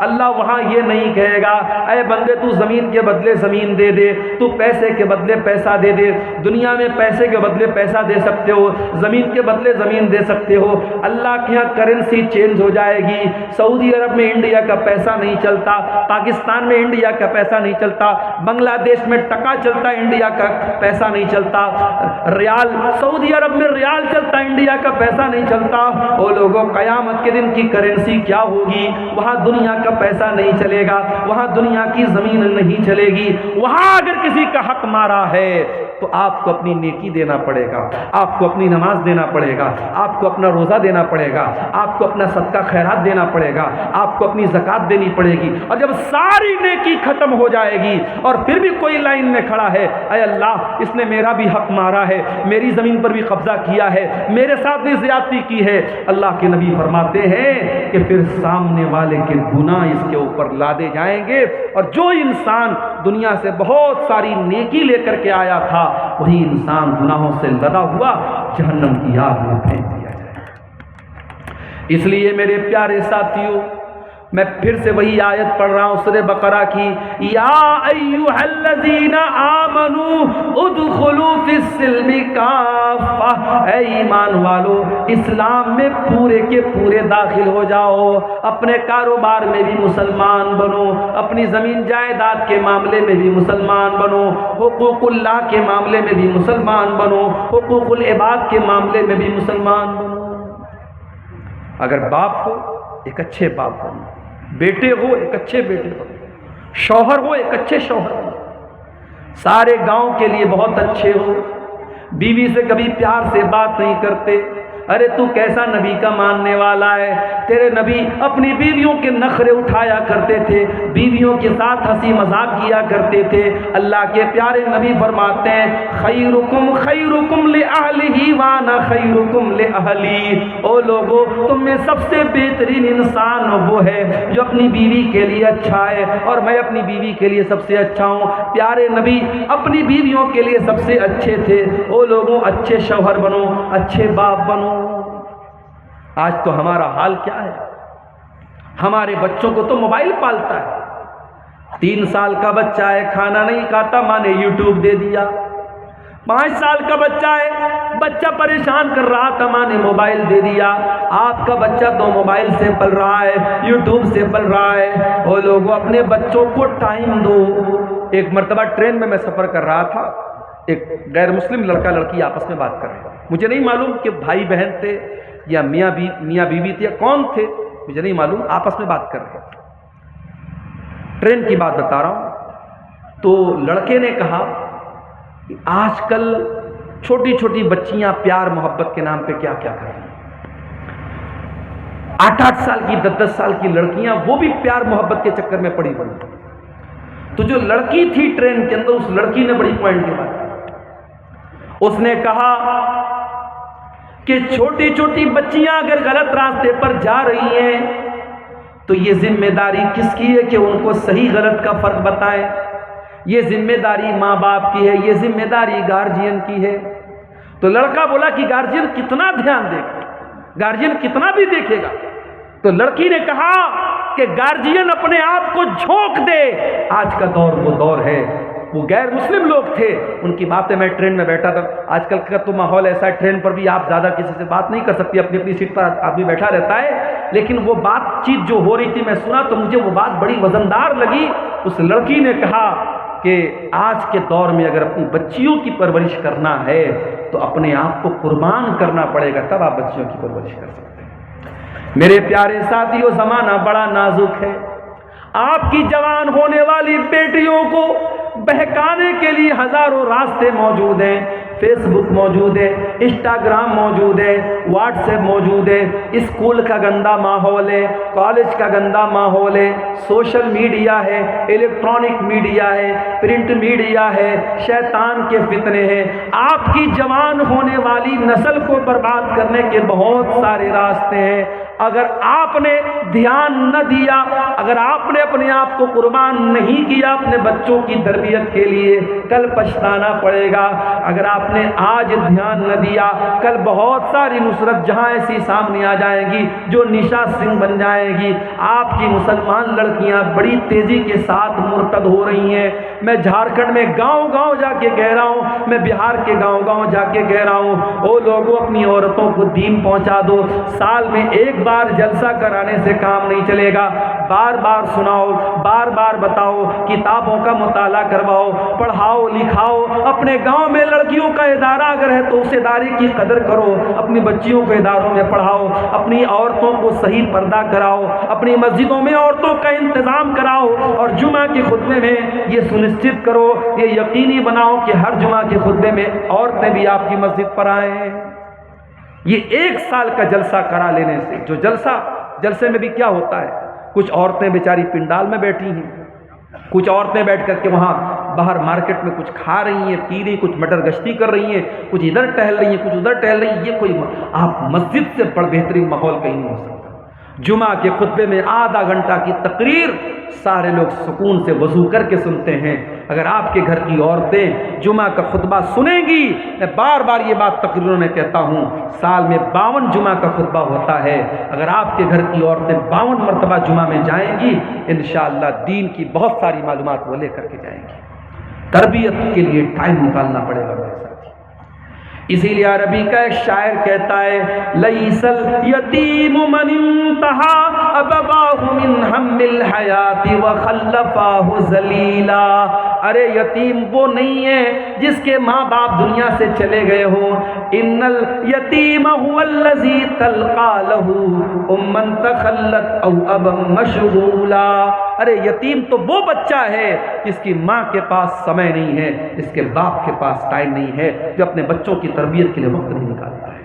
اللہ وہاں یہ نہیں کہے گا، اے بندے تو زمین کے بدلے زمین دے دے، تو پیسے کے بدلے پیسہ دے دے۔ دنیا میں پیسے کے بدلے پیسہ دے سکتے ہو، زمین کے بدلے زمین دے سکتے ہو۔ اللہ کے یہاں کرنسی چینج ہو جائے گی، سعودی عرب میں انڈیا کا پیسہ نہیں چلتا، پاکستان میں انڈیا کا پیسہ نہیں چلتا، بنگلہ دیش میں ٹکا چلتا، انڈیا کا پیسہ نہیں چلتا، ریال سعودی عرب میں ریال چلتا، انڈیا کا پیسہ نہیں چلتا۔ وہ لوگوں قیامت کے دن کی کرنسی کیا ہوگی؟ وہاں دنیا کا پیسہ نہیں چلے گا، وہاں دنیا کی زمین نہیں چلے گی۔ وہاں اگر کسی کا حق مارا ہے تو آپ کو اپنی نیکی دینا پڑے گا، آپ کو اپنی نماز دینا پڑے گا، آپ کو اپنا روزہ دینا پڑے گا، آپ کو اپنا صدقہ خیرات دینا پڑے گا، آپ کو اپنی زکوٰۃ دینی پڑے گی۔ اور جب ساری نیکی ختم ہو جائے گی اور پھر بھی کوئی لائن میں کھڑا ہے، اے اللہ اس نے میرا بھی حق مارا ہے، میری زمین پر بھی قبضہ کیا ہے، میرے ساتھ بھی زیادتی کی ہے، اللہ کے نبی فرماتے ہیں کہ پھر سامنے والے کے گناہ اس کے اوپر لادے جائیں گے، اور جو انسان دنیا سے بہت ساری نیکی لے کر کے آیا تھا وہی انسان گناہوں سے لدا ہوا جہنم کی آگ میں پھینک دیا جائے۔ اس لیے میرے پیارے ساتھیوں، میں پھر سے وہی آیت پڑھ رہا ہوں سورہ بقرہ کی، یا ایھا الذین آمنوا ادخلوا فی السلم کافہ، اے ایمان والو اسلام میں پورے کے پورے داخل ہو جاؤ، اپنے کاروبار میں بھی مسلمان بنو، اپنی زمین جائیداد کے معاملے میں بھی مسلمان بنو، حقوق اللہ کے معاملے میں بھی مسلمان بنو، حقوق العباد کے معاملے میں بھی مسلمان بنو۔ اگر باپ ہو ایک اچھے باپ بنو، بیٹے ہو ایک اچھے بیٹے بنو، شوہر ہو ایک اچھے شوہر بنو، سارے گاؤں کے لیے بہت اچھے ہو، بیوی سے کبھی پیار سے بات نہیں کرتے، ارے تو کیسا نبی کا ماننے والا ہے؟ تیرے نبی اپنی بیویوں کے نخرے اٹھایا کرتے تھے، بیویوں کے ساتھ ہنسی مذاق کیا کرتے تھے۔ اللہ کے پیارے نبی فرماتے ہیں خیرکم خیرکم لأہلہ وانا خیرکم لأہلی، او لوگو تم میں سب سے بہترین انسان وہ ہے جو اپنی بیوی کے لیے اچھا ہے، اور میں اپنی بیوی کے لیے سب سے اچھا ہوں۔ پیارے نبی اپنی بیویوں کے لیے سب سے اچھے تھے۔ او لوگوں اچھے شوہر بنو، اچھے باپ بنو۔ آج تو ہمارا حال کیا ہے؟ ہمارے بچوں کو تو موبائل پالتا ہے، 3 سال کا بچہ ہے، کھانا نہیں کھاتا، ماں نے یوٹیوب دے دیا، 5 سال کا بچہ ہے، بچہ پریشان کر رہا تھا، ماں نے موبائل دے دیا۔ آپ کا بچہ تو موبائل سے پل رہا ہے، یوٹیوب سے پل رہا ہے۔ وہ لوگوں اپنے بچوں کو ٹائم دو۔ ایک مرتبہ ٹرین میں سفر کر رہا تھا، ایک غیر مسلم لڑکا لڑکی آپس میں بات کر رہے ہیں، مجھے نہیں معلوم کہ بھائی بہن تھے یا میاں بیوی تھے یا کون تھے، مجھے نہیں معلوم، آپس میں بات کر رہے ہیں۔ ٹرین کی بات بتا رہا ہوں۔ تو لڑکے نے کہا کہ آج کل چھوٹی چھوٹی بچیاں پیار محبت کے نام پہ کیا کیا کر رہی ہیں، 8 سال کی 10 سال کی لڑکیاں، وہ بھی پیار محبت کے چکر میں پڑی ہوئی۔ تو جو لڑکی تھی ٹرین کے اندر، اس لڑکی نے بڑی پوائنٹ کی بات کی۔ اس نے کہا کہ چھوٹی چھوٹی بچیاں اگر غلط راستے پر جا رہی ہیں تو یہ ذمہ داری کس کی ہے کہ ان کو صحیح غلط کا فرق بتائیں؟ یہ ذمہ داری ماں باپ کی ہے، یہ ذمہ داری گارجین کی ہے۔ تو لڑکا بولا کہ گارجین کتنا دھیان دے گا، گارجین کتنا بھی دیکھے گا؟ تو لڑکی نے کہا کہ گارجین اپنے آپ کو جھونک دے۔ آج کا دور وہ دور ہے، وہ غیر مسلم لوگ تھے، ان کی باتیں، میں ٹرین میں بیٹھا تھا، آج کل کا تو ماحول ایسا ہے ٹرین پر بھی آپ زیادہ کسی سے بات نہیں کر سکتی، اپنی اپنی سیٹ پر آدمی بیٹھا رہتا ہے، لیکن وہ بات چیت جو ہو رہی تھی میں سنا تو مجھے وہ بات بڑی وزندار لگی۔ اس لڑکی نے کہا کہ آج کے دور میں اگر اپنی بچیوں کی پرورش کرنا ہے تو اپنے آپ کو قربان کرنا پڑے گا، تب آپ بچیوں کی پرورش کر سکتے ہیں۔ میرے پیارے ساتھیوں، زمانہ بڑا نازک ہے، آپ کی جوان ہونے والی بیٹیوں کو بہکانے کے لیے ہزاروں راستے موجود ہیں، فیس بک موجود ہے، انسٹاگرام موجود ہے، واٹس ایپ موجود ہے، اسکول کا گندا ماحول ہے، کالج کا گندا ماحول ہے، سوشل میڈیا ہے، الیکٹرانک میڈیا ہے، پرنٹ میڈیا ہے، شیطان کے فتنے ہیں۔ آپ کی جوان ہونے والی نسل کو برباد کرنے کے بہت سارے راستے ہیں۔ اگر آپ نے دھیان نہ دیا، اگر آپ نے اپنے آپ کو قربان نہیں کیا اپنے بچوں کی تربیت کے لیے، کل پچھتانا پڑے گا۔ اگر آپ نے آج دھیان نہ دیا، کل بہت ساری نصرت جہاں ایسی سامنے آ جائے گی جو نشا سنگھ بن جائے گی۔ آپ کی مسلمان لڑکیاں بڑی تیزی کے ساتھ مرتد ہو رہی ہیں۔ میں جھارکھنڈ میں گاؤں گاؤں جا کے کہہ رہا ہوں، میں بہار کے گاؤں گاؤں جا کے کہہ رہا ہوں، او لوگوں اپنی عورتوں کو دین پہنچا دو۔ سال میں ایک بار جلسہ کرانے سے کام نہیں چلے گا، بار بار سناؤ، بار بار بتاؤ، کتابوں کا مطالعہ کرواؤ، پڑھاؤ لکھاؤ۔ اپنے گاؤں میں لڑکیوں کا ادارہ اگر ہے تو اس ادارے کی قدر کرو، اپنی بچیوں کو اداروں میں پڑھاؤ، اپنی عورتوں کو صحیح پردہ کراؤ، اپنی مسجدوں میں عورتوں کا انتظام کراؤ، اور جمعہ کے خطبے میں یہ سنشچت کرو، یہ یقینی بناؤ کہ ہر جمعہ کے خطبے میں عورتیں بھی آپ کی مسجد پر آئیں۔ یہ 1 سال کا جلسہ کرا لینے سے، جو جلسے میں بھی کیا ہوتا ہے، کچھ عورتیں بیچاری پنڈال میں بیٹھی ہیں، کچھ عورتیں بیٹھ کر کے وہاں باہر مارکیٹ میں کچھ کھا رہی ہیں، پی رہی، کچھ مٹر گشتی کر رہی ہیں، کچھ ادھر ٹہل رہی ہیں، کچھ ادھر ٹہل رہی ہیں۔ یہ کوئی آپ مسجد سے بڑا بہترین ماحول کہیں نہیں ہو سکتا۔ جمعہ کے خطبے میں آدھا گھنٹہ کی تقریر، سارے لوگ سکون سے وضو کر کے سنتے ہیں۔ اگر آپ کے گھر کی عورتیں جمعہ کا خطبہ سنیں گی، میں بار بار یہ بات تقریروں میں کہتا ہوں، سال میں 52 جمعہ کا خطبہ ہوتا ہے، اگر آپ کے گھر کی عورتیں 52 مرتبہ جمعہ میں جائیں گی، انشاءاللہ دین کی بہت ساری معلومات وہ لے کر کے جائیں گی۔ تربیت کے لیے ٹائم نکالنا پڑے گا میرے ساتھی۔ اسی لیے عربی کا ایک شاعر کہتا ہے، لیس الیتیم من انتہا ابواہ من ہم الحیات وخلفاہ ذلیلا۔ ارے یتیم وہ نہیں ہے جس کے ماں باپ دنیا سے چلے گئے ہوں، ان الیتیم هو الذی تلقى له اما تخلت او ابا مشغولا۔ ارے یتیم تو وہ بچہ ہے جس کی ماں کے پاس سمے نہیں ہے، جس کے باپ کے پاس ٹائم نہیں ہے، جو اپنے بچوں کی تربیت کے لیے وقت نہیں نکالتا ہے۔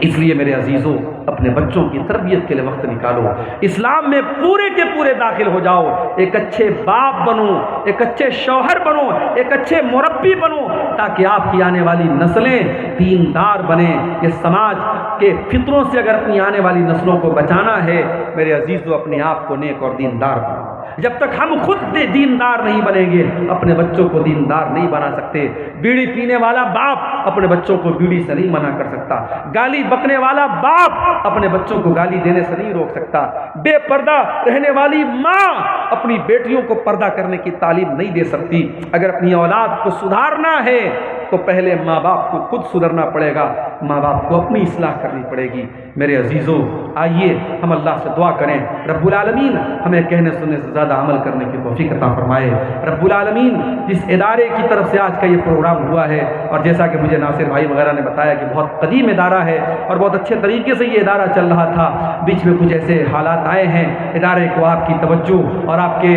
اس لیے میرے عزیزوں، اپنے بچوں کی تربیت کے لیے وقت نکالو، اسلام میں پورے کے پورے داخل ہو جاؤ، ایک اچھے باپ بنو، ایک اچھے شوہر بنو، ایک اچھے مربی بنو، تاکہ آپ کی آنے والی نسلیں دیندار بنیں۔ یہ سماج کے فطروں سے اگر اپنی آنے والی نسلوں کو بچانا ہے، میرے عزیزوں اپنے آپ کو نیک اور دیندار بناؤ۔ جب تک ہم خود دیندار نہیں بنیں گے، اپنے بچوں کو دیندار نہیں بنا سکتے۔ بیڑی پینے والا باپ اپنے بچوں کو بیڑی سے نہیں منع کر سکتا، گالی بکنے والا باپ اپنے بچوں کو گالی دینے سے نہیں روک سکتا، بے پردہ رہنے والی ماں اپنی بیٹیوں کو پردہ کرنے کی تعلیم نہیں دے سکتی۔ اگر اپنی اولاد کو سدھارنا ہے تو پہلے ماں باپ کو خود سدھرنا پڑے گا، ماں باپ کو اپنی اصلاح کرنی پڑے گی۔ میرے عزیزوں، آئیے ہم اللہ سے دعا کریں، رب العالمین ہمیں کہنے سننے سے زیادہ عمل کرنے کی توفیق عطا فرمائے۔ رب العالمین جس ادارے کی طرف سے آج کا یہ پروگرام ہوا ہے، اور جیسا کہ مجھے ناصر بھائی وغیرہ نے بتایا کہ بہت قدیم ادارہ ہے اور بہت اچھے طریقے سے یہ ادارہ چل رہا تھا، بیچ میں کچھ ایسے حالات آئے ہیں، ادارے کو آپ کی توجہ اور آپ کے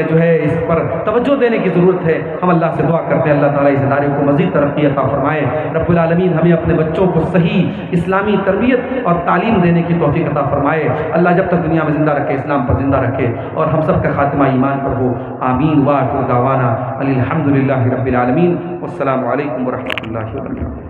جو ہے اس پر توجہ دینے کی ضرورت ہے۔ ہم اللہ سے دعا کرتے ہیں اللہ تعالیٰ اس ادارے کو مزید ترقی عطا فرمائے۔ رب العالمین ہمیں اپنے بچوں کو صحیح اسلامی تربیت اور تعلیم دینے کی توفیق عطا فرمائے۔ اللہ جب تک دنیا میں زندہ رکھے اسلام پر زندہ رکھے اور ہم سب کا خاتمہ ایمان پر ہو، آمین وآخر دعوانا الحمدللہ رب العالمین، والسلام علیکم ورحمۃ اللہ وبرکاتہ۔